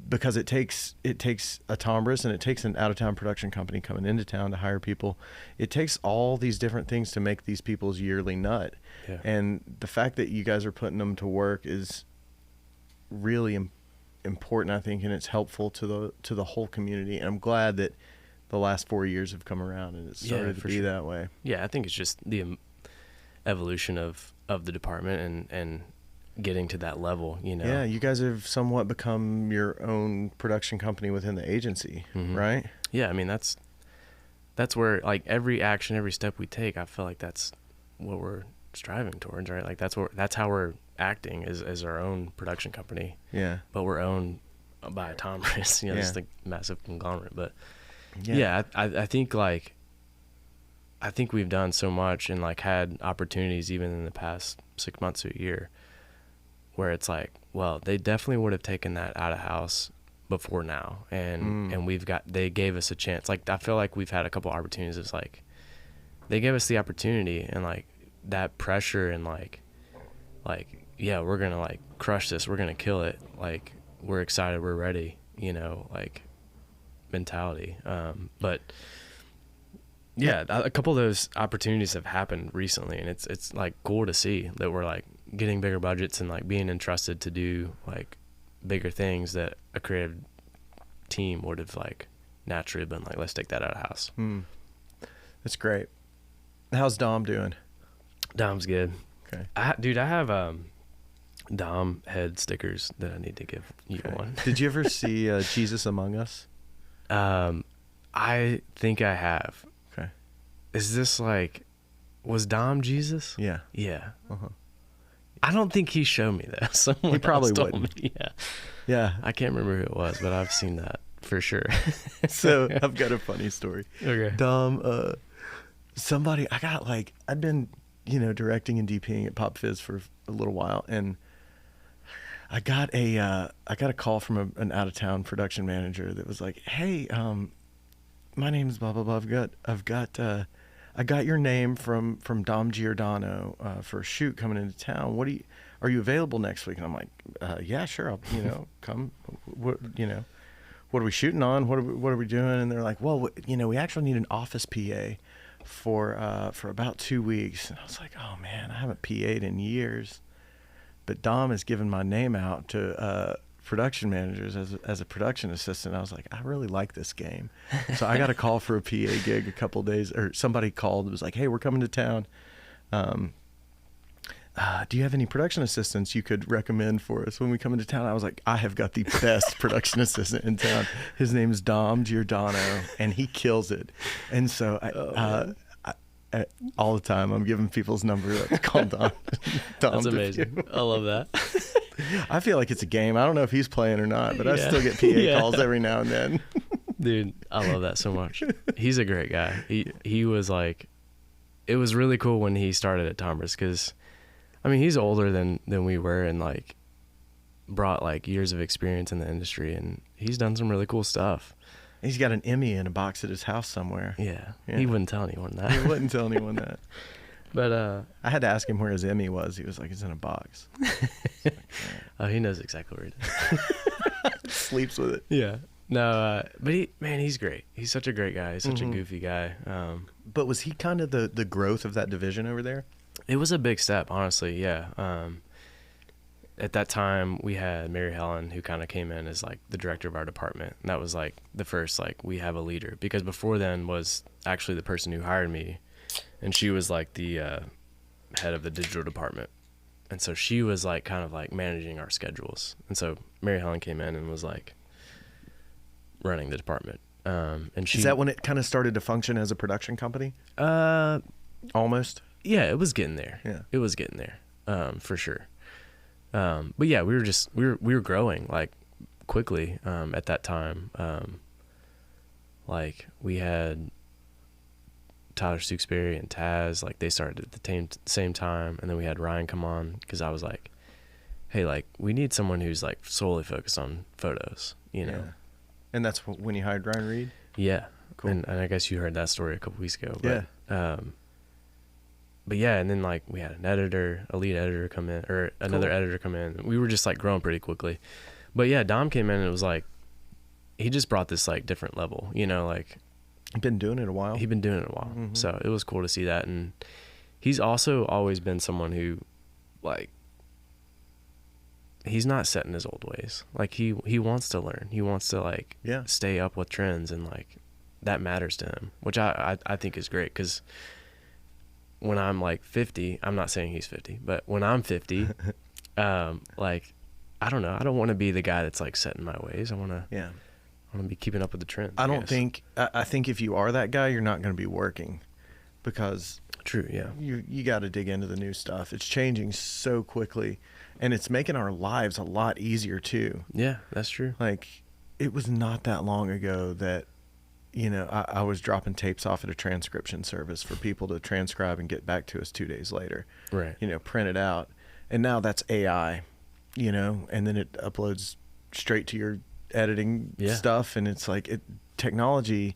because it takes a Tombras, and it takes an out-of-town production company coming into town to hire people. It takes all these different things to make these people's yearly nut. Yeah. And the fact that you guys are putting them to work is really important, I think, and it's helpful to the whole community. And I'm glad that the last 4 years have come around and it's started to be that way. Yeah, I think it's just the evolution of the department and getting to that level, you know. Yeah, you guys have somewhat become your own production company within the agency, right? Yeah, I mean that's where, like, every action, every step we take, I feel like that's what we're striving towards, right? Like that's how we're acting as our own production company. Yeah. But we're owned by Tombras, you know, just a massive conglomerate. But I think we've done so much and like had opportunities even in the past 6 months to a year where it's like, well, they definitely would have taken that out of house before now. And they gave us a chance. Like, I feel like we've had a couple opportunities. It's like, they gave us the opportunity, and like that pressure and like, yeah, we're going to like crush this. We're going to kill it. Like, we're excited. We're ready, you know, like mentality. But yeah, a couple of those opportunities have happened recently, and it's like cool to see that we're like getting bigger budgets and like being entrusted to do like bigger things that a creative team would have like naturally been like, let's take that out of house. That's great. How's Dom doing? Dom's good. Okay. I have Dom head stickers that I need to give you one. Did you ever see Jesus Among Us? I think I have. Okay. Is this like, was Dom Jesus? Yeah. Yeah. I don't think he showed me that. Someone He probably else told wouldn't. me. Yeah. Yeah. I can't remember who it was, but I've seen that for sure. So I've got a funny story. Okay. Dom, I'd been, directing and DPing at Pop Fizz for a little while, and I got a call from an out of town production manager that was like, "Hey, my name's blah blah blah. I got your name from Dom Giordano for a shoot coming into town. Are you available next week?" And I'm like, "Yeah, sure. I'll come. What are we shooting on? What are we doing?" And they're like, "Well, we actually need an office PA for about 2 weeks." And I was like, "Oh man, I haven't PA'd in years." But Dom has given my name out to production managers as a production assistant. I was like, I really like this game. So I got a call for a PA gig a couple of days, or somebody called and was like, "Hey, we're coming to town. Do you have any production assistants you could recommend for us when we come into town?" I was like, I have got the best production assistant in town. His name is Dom Giordano, and he kills it. And so all the time I'm giving people's number to call Dom. That's amazing. I love that. I feel like it's a game. I don't know if he's playing or not, but I still get PA calls every now and then. Dude, I love that so much. He's a great guy. He was like, it was really cool when he started at Tombras, because I mean, he's older than we were, and like brought like years of experience in the industry, and he's done some really cool stuff. He's got an Emmy in a box at his house somewhere. Yeah. He wouldn't tell anyone that. He wouldn't tell anyone that. But I had to ask him where his Emmy was. He was like, "It's in a box." Oh, he knows exactly where it is. Sleeps with it. Yeah. No, but he's great. He's such a great guy. He's such a goofy guy. But was he kind of the growth of that division over there? It was a big step, honestly. Yeah. At that time, we had Mary Helen, who kind of came in as like the director of our department. And that was like the first, like, we have a leader, because before then was actually the person who hired me, and she was like the head of the digital department. And so she was like kind of like managing our schedules. And so Mary Helen came in and was like running the department. And Is that when it kind of started to function as a production company? Almost. Yeah, it was getting there. Yeah, it was getting there, for sure. But yeah, we were growing like quickly at that time. Like we had Tyler Stooksbury and Taz, like they started at the same time, and then we had Ryan come on, because I was like, "Hey, like we need someone who's like solely focused on photos, you know." Yeah. And that's when you hired Ryan Reed? Yeah. Cool. And I guess you heard that story a couple weeks ago. Yeah. But yeah, and then like we had a lead editor come in, or another editor come in. We were just like growing pretty quickly. But yeah, Dom came in and it was like, he just brought this like different level, you know, like. He'd been doing it a while. Mm-hmm. So it was cool to see that. And he's also always been someone who, like, he's not set in his old ways. Like he wants to learn. He wants to like stay up with trends, and like that matters to him, which I think is great. Because when I'm like 50, I'm not saying he's 50, but when I'm 50, like, I don't know. I don't want to be the guy that's like set in my ways. I want to be keeping up with the trends. I think if you are that guy, you're not going to be working, because true. Yeah. You got to dig into the new stuff. It's changing so quickly, and it's making our lives a lot easier too. Yeah, that's true. Like, it was not that long ago that, you know, I was dropping tapes off at a transcription service for people to transcribe and get back to us 2 days later. Right. You know, print it out. And now that's AI, you know, and then it uploads straight to your editing stuff. And it's like, technology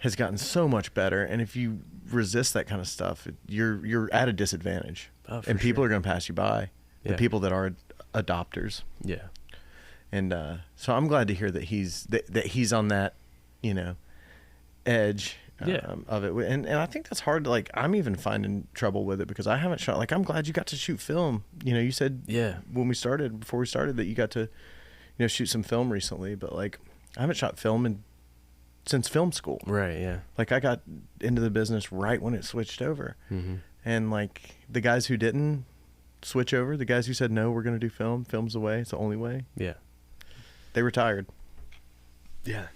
has gotten so much better. And if you resist that kind of stuff, you're at a disadvantage. Oh, and people are going to pass you by, the Yeah. people that are adopters. Yeah. And so I'm glad to hear that he's on that, you know, edge of it. And I think that's hard to, like, I'm even finding trouble with it because I haven't shot. Like, I'm glad you got to shoot film. You know, you said before we started that you got to, you know, shoot some film recently, but like, I haven't shot film since film school. Right. Yeah. Like, I got into the business right when it switched over. Mm-hmm. And like, the guys who didn't switch over, the guys who said, no, we're going to do film's the way, it's the only way. Yeah. They retired. Yeah.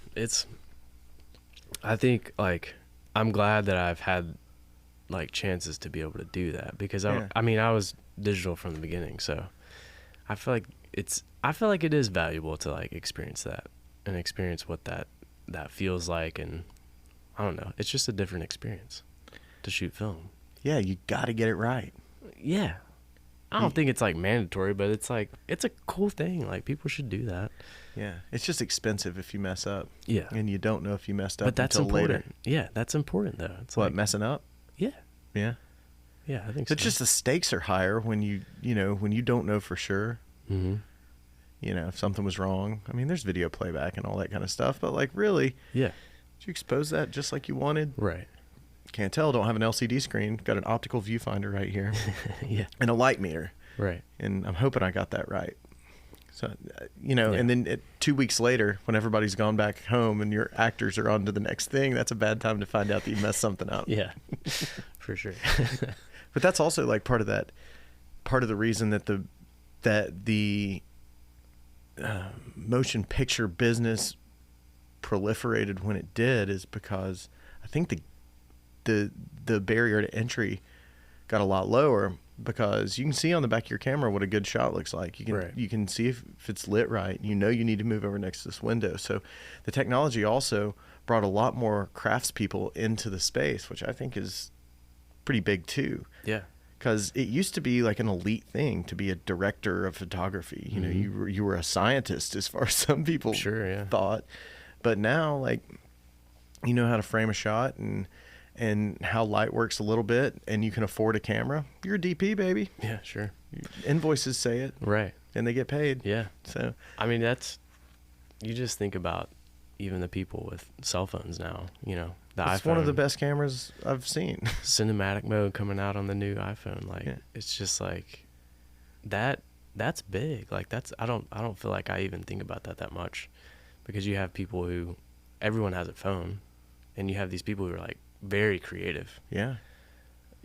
I think, like, I'm glad that I've had like chances to be able to do that, because I mean, I was digital from the beginning, so I feel like it is valuable to like experience that and experience what that feels like. And I don't know, it's just a different experience to shoot film. Yeah, you got to get it right. Yeah. I don't think it's like mandatory, but it's like, it's a cool thing. Like, people should do that. Yeah, it's just expensive if you mess up. Yeah. And you don't know if you messed up But that's until important. later. Yeah, that's important though. It's What, like, messing up? Yeah. Yeah. Yeah, I think It's so. just the stakes are higher when you don't know for sure. Mm-hmm. You know, if something was wrong. I mean, there's video playback and all that kind of stuff, but like, really, Yeah. did you expose that just like you wanted? Right. Can't tell. Don't have an LCD screen. Got an optical viewfinder right here. Yeah. And a light meter. Right. And I'm hoping I got that right. So, you know, Yeah. and then 2 weeks later, when everybody's gone back home and your actors are on to the next thing, that's a bad time to find out that you messed something up. Yeah. For sure. But that's also like part of the reason that the motion picture business proliferated when it did, is because I think the barrier to entry got a lot lower, because you can see on the back of your camera what a good shot looks like. You can see if it's lit right. You know, you need to move over next to this window. So the technology also brought a lot more craftspeople into the space, which I think is pretty big too. Yeah. Because it used to be like an elite thing to be a director of photography. You know, you were a scientist as far as some people thought. But now, like, you know how to frame a shot and how light works a little bit, and you can afford a camera. You're a DP, baby. Yeah, sure. Invoices say it. Right. And they get paid. Yeah. So, I mean, you just think about even the people with cell phones now, you know, the iPhone. It's one of the best cameras I've seen. Cinematic mode coming out on the new iPhone. Like, it's just like that's big. Like, I don't feel like I even think about that much, because you have people who, everyone has a phone, and you have these people who are like very creative. Yeah.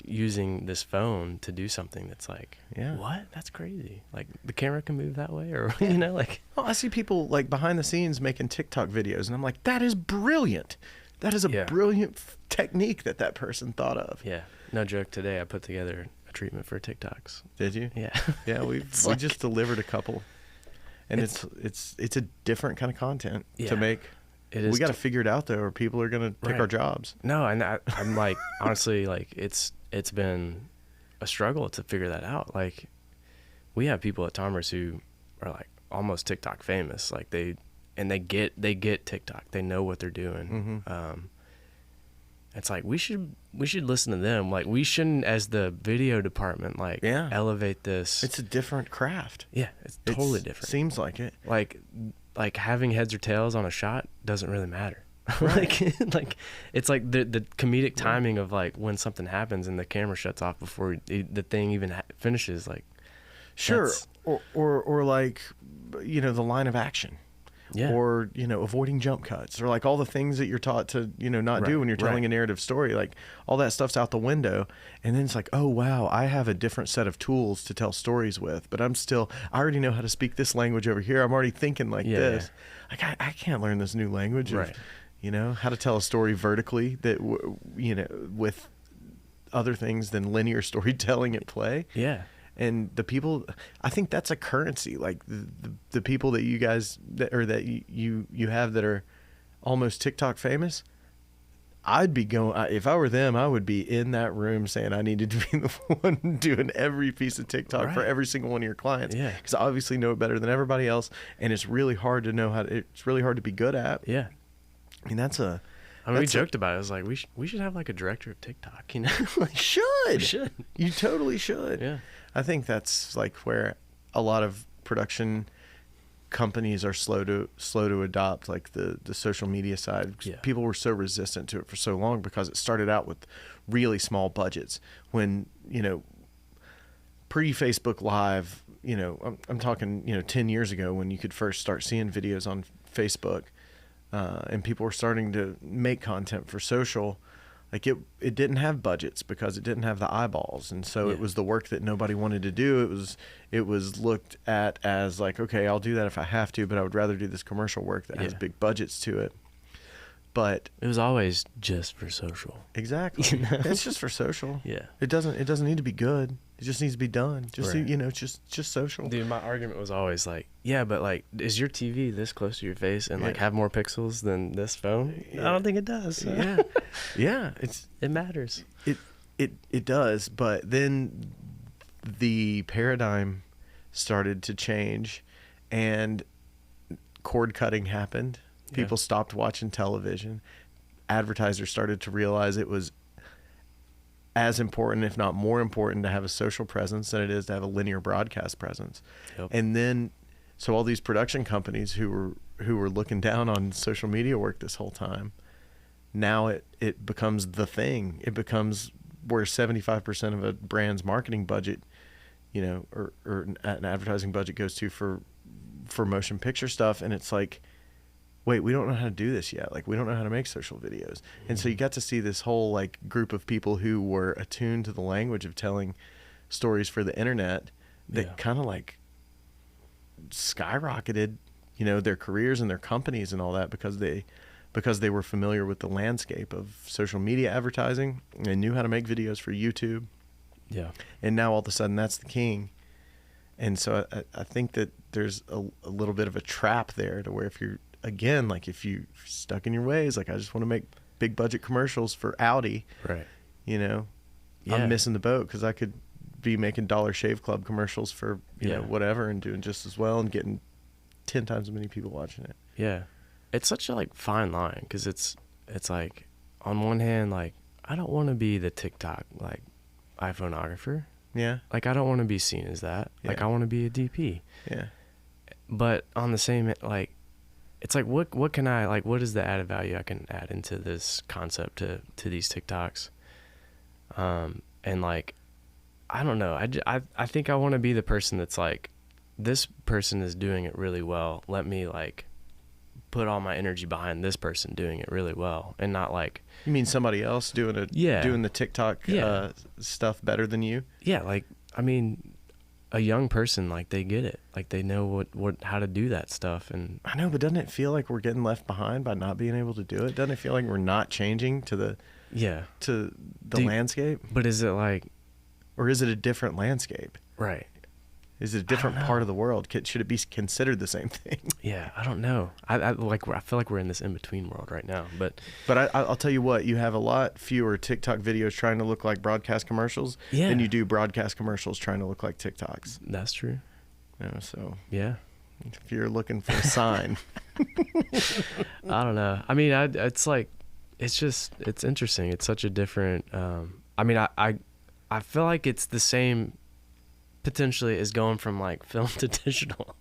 Using this phone to do something that's like, what? That's crazy. Like, the camera can move that way, or, you know, like. Oh, I see people like behind the scenes making TikTok videos, and I'm like, that is brilliant. That is a brilliant technique that person thought of. Yeah. No joke. Today I put together a treatment for TikToks. Did you? Yeah. Yeah. We just delivered a couple, and it's a different kind of content to make. It is. We got to figure it out though, or people are gonna pick our jobs. No, and I'm like, honestly, like, it's been a struggle to figure that out. Like, we have people at Tombras who are like almost TikTok famous. Like, they get TikTok. They know what they're doing. Mm-hmm. It's like we should listen to them. Like we shouldn't, as the video department, like elevate this. It's a different craft. Yeah, it's totally different. Seems like it. Like having heads or tails on a shot doesn't really matter. Right. like it's like the comedic timing of like when something happens and the camera shuts off before the thing even finishes. Like, sure, or like, you know, the line of action. Yeah. Or, you know, avoiding jump cuts, or like all the things that you're taught to, you know, not do when you're telling a narrative story. Like all that stuff's out the window. And then it's like, oh, wow, I have a different set of tools to tell stories with, but I already know how to speak this language over here. I'm already thinking like this. Like I can't learn this new language of, you know, how to tell a story vertically that, you know, with other things than linear storytelling at play. Yeah. And the people, I think that's a currency. Like the people that you guys that you have that are almost TikTok famous. I'd be going, if I were them, I would be in that room saying I needed to be the one doing every piece of TikTok for every single one of your clients. Yeah. Because I obviously know it better than everybody else, and it's really hard to know it's really hard to be good at. Yeah. I mean, we joked about it. I was like, we should have like a director of TikTok, you know? Like, we should. You totally should. Yeah. I think that's like where a lot of production companies are slow to adopt, like the social media side. Yeah. People were so resistant to it for so long because it started out with really small budgets. When, you know, pre-Facebook Live, you know, I'm talking, you know, 10 years ago when you could first start seeing videos on Facebook, and people were starting to make content for social. Like it didn't have budgets because it didn't have the eyeballs, and so it was the work that nobody wanted to do. It was looked at as like, okay, I'll do that if I have to, but I would rather do this commercial work that has big budgets to it. But it was always just for social. Exactly. You know? It's just for social. Yeah. It doesn't need to be good. It just needs to be done. Just you know, just social. Dude, my argument was always like, yeah, but like, is your TV this close to your face and like have more pixels than this phone? I don't think it does. So. Yeah. Yeah. It matters. It does, but then the paradigm started to change, and cord cutting happened. People stopped watching television. Advertisers started to realize it was as important, if not more important, to have a social presence than it is to have a linear broadcast presence. Yep. And then, so all these production companies who were looking down on social media work this whole time, now it becomes the thing. It becomes where 75% of a brand's marketing budget, you know, or an advertising budget goes to for motion picture stuff. And it's like, wait, we don't know how to do this yet. Like, we don't know how to make social videos. And so you got to see this whole like group of people who were attuned to the language of telling stories for the internet that kind of like skyrocketed, you know, their careers and their companies and all that because they were familiar with the landscape of social media advertising and knew how to make videos for YouTube. Yeah. And now all of a sudden that's the king. And so I think that there's a little bit of a trap there to where if you're stuck in your ways, like I just want to make big budget commercials for Audi, right? You know, I'm missing the boat because I could be making Dollar Shave Club commercials for, you know, whatever and doing just as well and getting 10 times as many people watching it. Yeah. It's such a like fine line because it's like on one hand, like I don't want to be the TikTok like iPhoneographer. Yeah. Like I don't want to be seen as that. Yeah. Like I want to be a DP. Yeah. But on the same, like, it's like, what can I, like, what is the added value I can add into this concept to these TikToks? And like, I don't know. I think I want to be the person that's like, this person is doing it really well. Let me like put all my energy behind this person doing it really well, and not like. You mean somebody else doing the TikTok stuff better than you? Yeah, like I mean, a young person, like they get it, like they know what how to do that stuff. And I know, but doesn't it feel like we're getting left behind by not being able to do it? Doesn't it feel like we're not changing to the landscape? But is it like, or is it a different landscape? Right. Is it a different part of the world? Should it be considered the same thing? Yeah, I don't know. I feel like we're in this in-between world right now. But I'll tell you what, you have a lot fewer TikTok videos trying to look like broadcast commercials than you do broadcast commercials trying to look like TikToks. That's true. So yeah, if you're looking for a sign. I don't know. I mean, it's like it's interesting. It's such a different, I mean, I feel like it's the same potentially as going from like film to digital.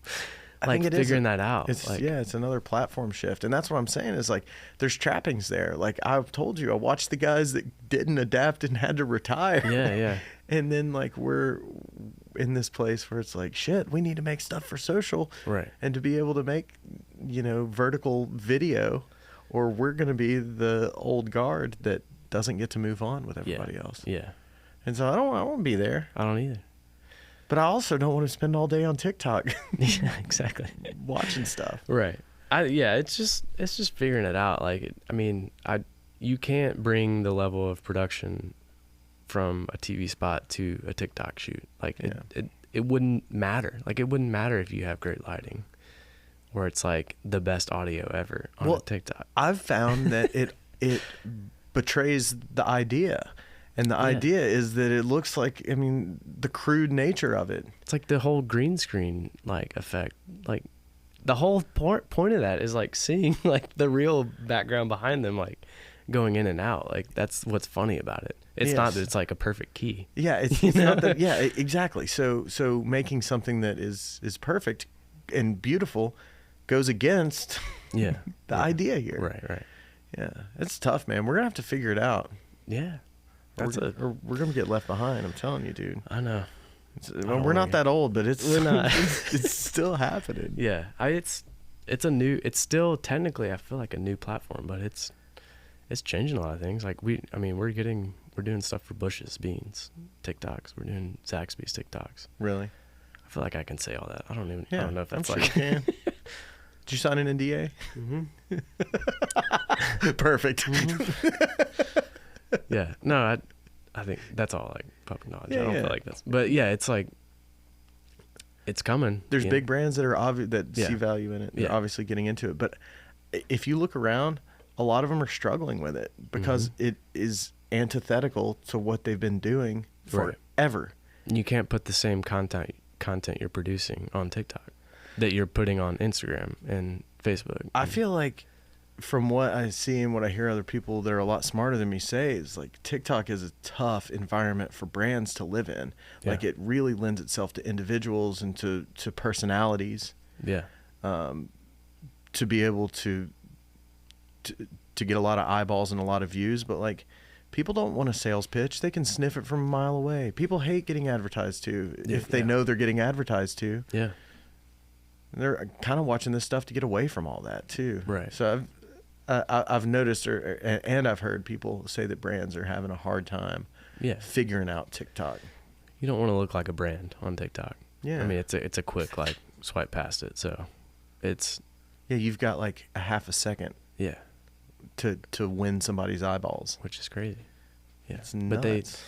I Like think it figuring is. that out. It's like, it's another platform shift, and that's what I'm saying is like there's trappings there. Like I've told you, I watched the guys that didn't adapt and had to retire. Yeah. And then like we're in this place where it's like shit, we need to make stuff for social, Right. and to be able to make vertical video, or we're gonna be the old guard that doesn't get to move on with everybody else. Yeah. And so I want to be there, I don't either. but I also don't want to spend all day on TikTok Yeah, exactly. watching stuff. Right. It's just figuring it out. Like, you can't bring the level of production from a TV spot to a TikTok shoot. Like it wouldn't matter. Like it wouldn't matter if you have great lighting or it's like the best audio ever on a TikTok. I've found that it betrays the idea. And the idea is that it looks like, the crude nature of it. It's like the whole green screen like effect. Like the whole point of that is like seeing like the real background behind them like going in and out. Like that's what's funny about it. It's not that it's like a perfect key. Yeah, it's not that. Yeah, exactly. So making something that is perfect and beautiful goes against the idea here. Right. Yeah, it's tough, man. We're gonna have to figure it out. Yeah. Or we're gonna get left behind. I'm telling you, dude. I know. We're not that old, but we're not. it's still happening. Yeah, it's it's still technically I feel like a new platform, but it's changing a lot of things. Like we're doing stuff for Bush's Beans TikToks. We're doing Zaxby's TikToks. Really? I feel like I can say all that. I don't know if that's I'm like. Sure you can. Did you sign an NDA? Mm-hmm. Perfect. Mm-hmm. Yeah. No, I think that's all like public knowledge. I don't feel like that's. But yeah, it's like it's coming. There's big brands that are see value in it. They're Yeah. obviously getting into it. But if you look around, a lot of them are struggling with it because it is antithetical to what they've been doing forever. You can't put the same content you're producing on TikTok that you're putting on Instagram and Facebook. I feel like from what I see and what I hear other people that are a lot smarter than me say is like TikTok is a tough environment for brands to live in. Yeah. Like it really lends itself to individuals and to personalities. Yeah. To be able to get a lot of eyeballs and a lot of views, but like people don't want a sales pitch. They can sniff it from a mile away. People hate getting advertised to if they know they're getting advertised to. Yeah. They're kind of watching this stuff to get away from all that too. Right. So I've noticed and I've heard people say that brands are having a hard time figuring out TikTok. You don't want to look like a brand on TikTok. Yeah. I mean, it's a quick like swipe past it. So it's. Yeah. You've got like a half a second. Yeah. To win somebody's eyeballs. Which is crazy. Yeah. It's nuts.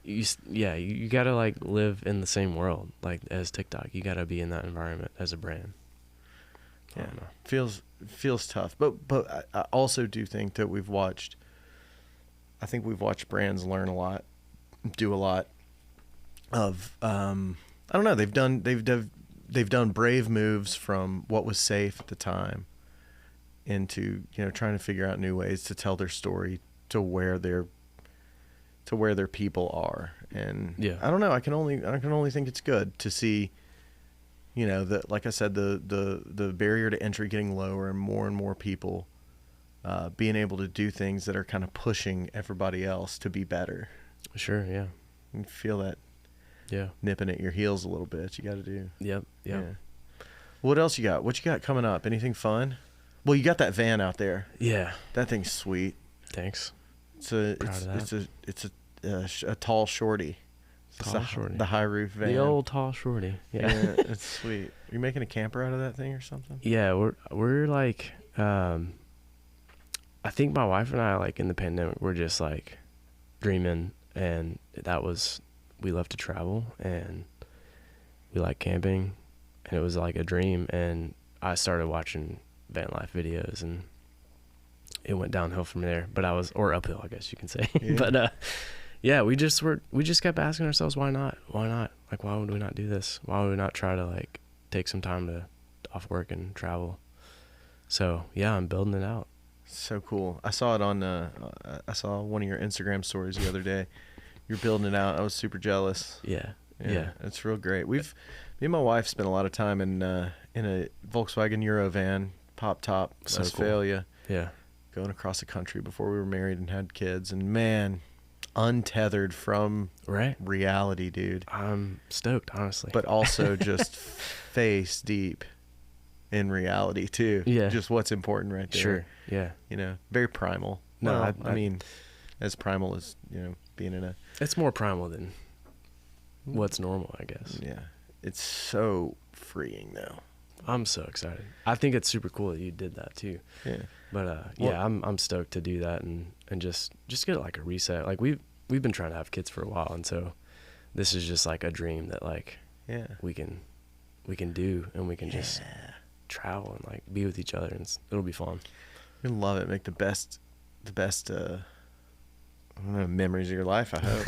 But you gotta like live in the same world like as TikTok. You gotta be in that environment as a brand. Yeah, feels tough, but I also do think that we've watched brands learn a lot, do a lot of I don't know. They've done brave moves from what was safe at the time into trying to figure out new ways to tell their story to where their people are. And I don't know. I can only think it's good to see. Like I said, the barrier to entry getting lower and more people being able to do things that are kind of pushing everybody else to be better. Sure, yeah. You feel that nipping at your heels a little bit. You got to do. Yep. Yeah. What else you got? What you got coming up? Anything fun? Well, you got that van out there. Yeah. That thing's sweet. Thanks. It's a tall shorty. Tall shorty. The high roof van. The old tall shorty. Yeah. It's sweet. Are you making a camper out of that thing or something? Yeah, we're like I think my wife and I like in the pandemic we're just like dreaming, and we love to travel and we like camping, and it was like a dream, and I started watching van life videos and it went downhill from there, or uphill I guess you can say. Yeah. But yeah, we just kept asking ourselves, why not? Like, why would we not do this? Why would we not try to like take some time off work and travel? So yeah, I'm building it out. So cool. I saw it on. I saw one of your Instagram stories the other day. You're building it out. I was super jealous. Yeah. It's real great. Me and my wife spent a lot of time in a Volkswagen Eurovan, pop top, So Westphalia. Cool. Yeah. Going across the country before we were married and had kids, and man, untethered from reality, dude. I'm stoked, honestly. But also just face deep in reality too. Yeah. Just what's important right there. Sure. Yeah. You know, very primal. No, Well, I mean, as primal as, being in a... It's more primal than what's normal, I guess. Yeah. It's so freeing though. I'm so excited. I think it's super cool that you did that too. Yeah. But I'm stoked to do that and just get like a reset. Like we've been trying to have kids for a while, and so this is just like a dream that like we can do, and we can just travel and like be with each other, and it'll be fun. You'll love it. Make the best I don't know, memories of your life, I hope.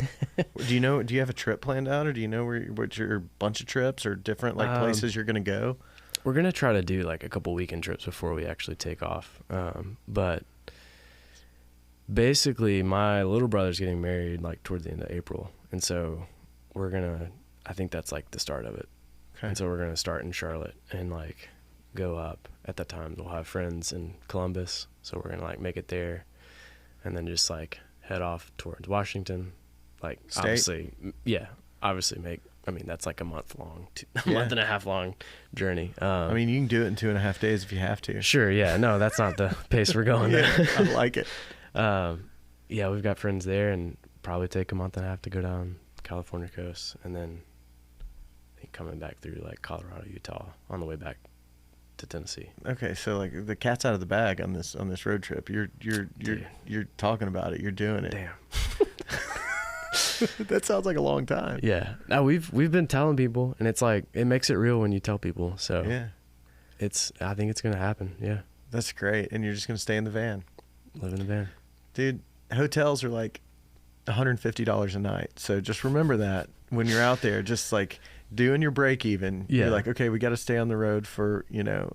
Do you have a trip planned out, or do you know what your bunch of trips or different like places you're going to go? We're going to try to do like a couple weekend trips before we actually take off. But basically my little brother's getting married like toward the end of April. And so I think that's like the start of it. Okay. And so we're going to start in Charlotte and like go up. At that time we'll have friends in Columbus. So we're going to like make it there and then just like head off towards Washington. Like State? obviously that's like a month and a half long journey. I mean, you can do it in 2.5 days if you have to. Sure. Yeah. No, that's not the pace we're going there. I like it. We've got friends there, and probably take a month and a half to go down California coast, and then I think coming back through like Colorado, Utah on the way back to Tennessee. Okay. So like the cat's out of the bag on this road trip. You're talking about it. You're doing it. Damn. That sounds like a long time. Yeah. No, we've been telling people, and it's like it makes it real when you tell people. So yeah, I think it's gonna happen. Yeah. That's great. And you're just gonna stay in the van. Live in the van. Dude, hotels are like $150 a night. So just remember that when you're out there, just like doing your break even. Yeah. You're like, okay, we got to stay on the road for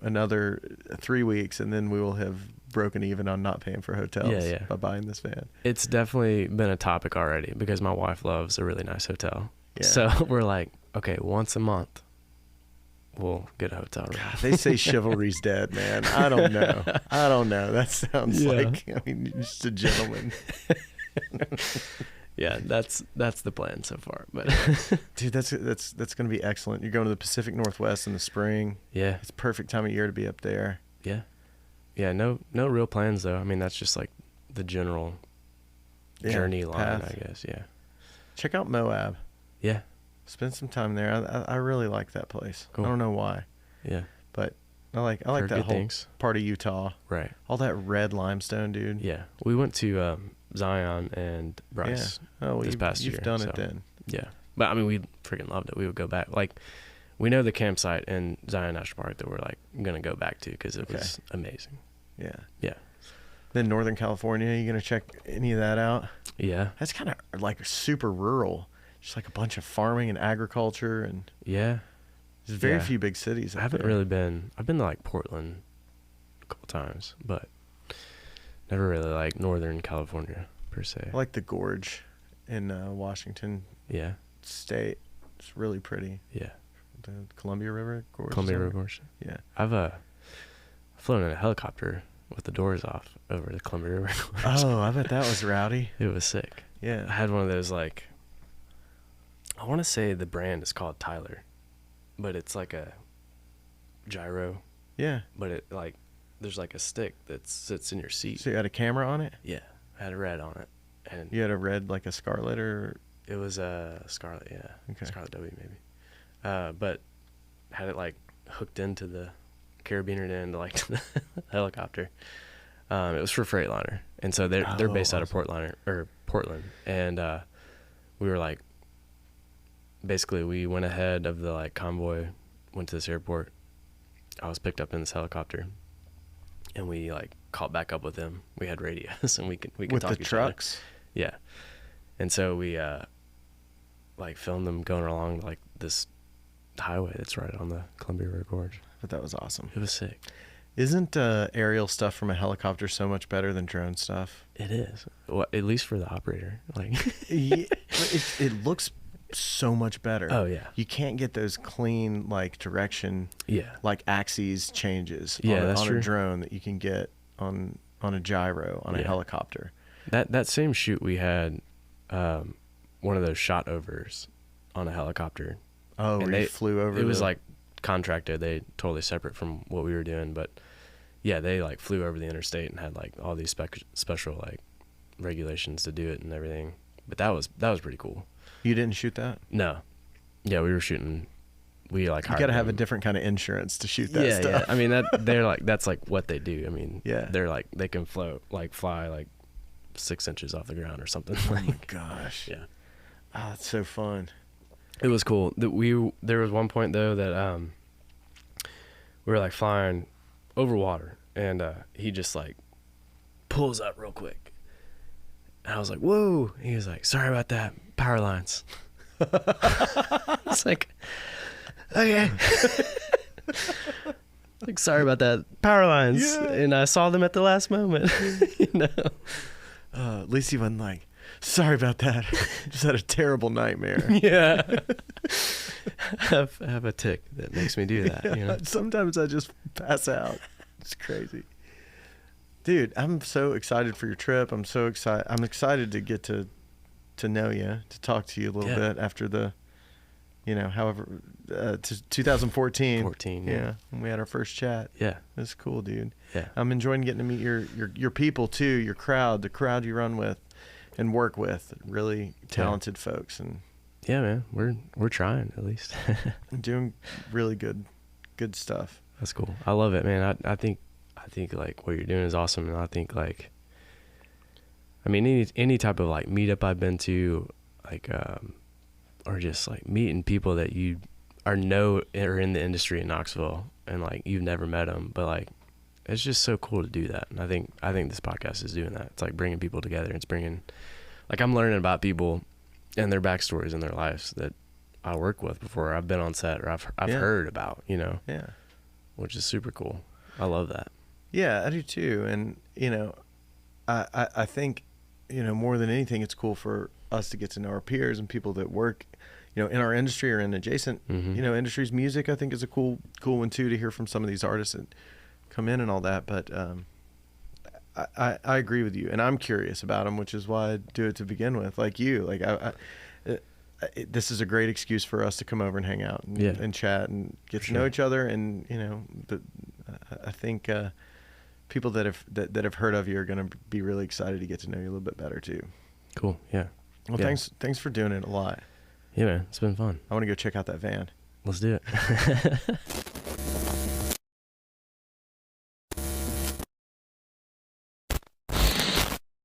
another 3 weeks, and then we will have broken even on not paying for hotels by buying this van. It's definitely been a topic already because my wife loves a really nice hotel. Yeah. So we're like, okay, once a month we'll get a hotel room. God, they say chivalry's dead, man. I don't know. That sounds like, you're just a gentleman. Yeah, that's the plan so far. But dude, that's going to be excellent. You're going to the Pacific Northwest in the spring. Yeah. It's perfect time of year to be up there. Yeah. Yeah, no real plans though. I mean, that's just like the general journey line, I guess. Yeah. Check out Moab. Yeah. Spend some time there. I really like that place. Cool. I don't know why. Yeah. But I like that whole part of Utah. Right. All that red limestone, dude. Yeah. We went to Zion and Bryce this past year. You've done it then. Yeah. But I mean, we freaking loved it. We would go back. Like, we know the campsite in Zion National Park that we're like going to go back to because it was amazing. Yeah. Yeah. Then Northern California, you going to check any of that out? Yeah. That's kind of like super rural. Just like a bunch of farming and agriculture, and there's very few big cities. I haven't really been. I've been to like Portland a couple times, but never really like Northern California per se. I like the Gorge in Washington State. It's really pretty. Yeah. The Columbia River Gorge. Columbia River Gorge. Yeah. I've flown in a helicopter with the doors off over the Columbia River Gorge. Oh, I bet that was rowdy. It was sick. Yeah. I had one of those like. I want to say the brand is called Tyler, but it's like a gyro. Yeah. But it like, there's like a stick that sits in your seat. So you had a camera on it? Yeah. I had a red on it. And you had a red, like a Scarlet or? It was a Scarlet, yeah. Okay. Scarlet W maybe. But had it like hooked into the carabiner into like the helicopter. It was for Freightliner. And so they're based out of Portland. And we were like, basically we went ahead of the like convoy, went to this airport. I was picked up in this helicopter, and we like caught back up with them. We had radios, and we could with talk the to each trucks. Other. Yeah, and so we like filmed them going along like this highway that's right on the Columbia River Gorge. But that was awesome. It was sick. Isn't aerial stuff from a helicopter so much better than drone stuff? It is. Well, at least for the operator. Like, Yeah, it looks so much better. oh yeah, You can't get those clean like direction, yeah, like axes changes Yeah, on, that's on true. a drone that you can get on a gyro on a Yeah. helicopter. That same shoot we had, one of those shot overs on a helicopter. Oh, And where they- you flew over. It was like contracted. They totally separate from what we were doing, but yeah, they like flew over the interstate and had like all these special like regulations to do it and everything. But that was pretty cool. You didn't shoot that? No, yeah, we were shooting. We like You hired got to have a them. different kind of insurance to shoot that Yeah, stuff. yeah. I mean they're like that's like what they do. I mean, Yeah. they're like they can fly like 6 inches off the ground or something. Oh my Like, gosh. yeah, Oh, it's so fun. it was cool. There was one point though that we were like flying over water, and he just like pulls up real quick, and I was like, "Whoa!" He was like, "Sorry about that, power lines." It's like, okay. Like, sorry about that, power lines. Yeah. And I saw them at the last moment. You know? At least he wasn't like, sorry about that. Just had a terrible nightmare. Yeah. I have a tick that makes me do that. You know? Sometimes I just pass out. It's crazy. Dude, I'm so excited for your trip. I'm so excited. I'm excited to get to know you, to talk to you a little Yeah. bit after the, however, to 2014. 14, Yeah. yeah. When we had our first chat. Yeah. That's cool, dude. Yeah. I'm enjoying getting to meet your people too, your crowd, the crowd you run with and work with. Really talented folks and Yeah, man. We're trying at least. doing really good stuff. That's cool. I love it, man. I think like what you're doing is awesome, and I think like, I mean, any type of like meetup I've been to, like, or just like meeting people that you are in the industry in Knoxville, and like you've never met them, but like it's just so cool to do that. And I think this podcast is doing that. It's like bringing people together. It's bringing, like, I'm learning about people and their backstories and their lives that I work with before I've been on set or I've Yeah. heard about, Yeah. which is super cool. I love that. Yeah, I do too. And, I think, more than anything, it's cool for us to get to know our peers and people that work, in our industry or in adjacent, Mhm. Industries. Music, I think, is a cool one too, to hear from some of these artists that come in and all that. But I agree with you, and I'm curious about them, which is why I do it to begin with. Like you, like this is a great excuse for us to come over and hang out and, Yeah. and chat and get For to know sure. each other. And I think people that have heard of you are going to be really excited to get to know you a little bit better too. Cool. Yeah. Well, Yeah. thanks for doing it a lot. Yeah, man. It's been fun. I want to go check out that van. Let's do it.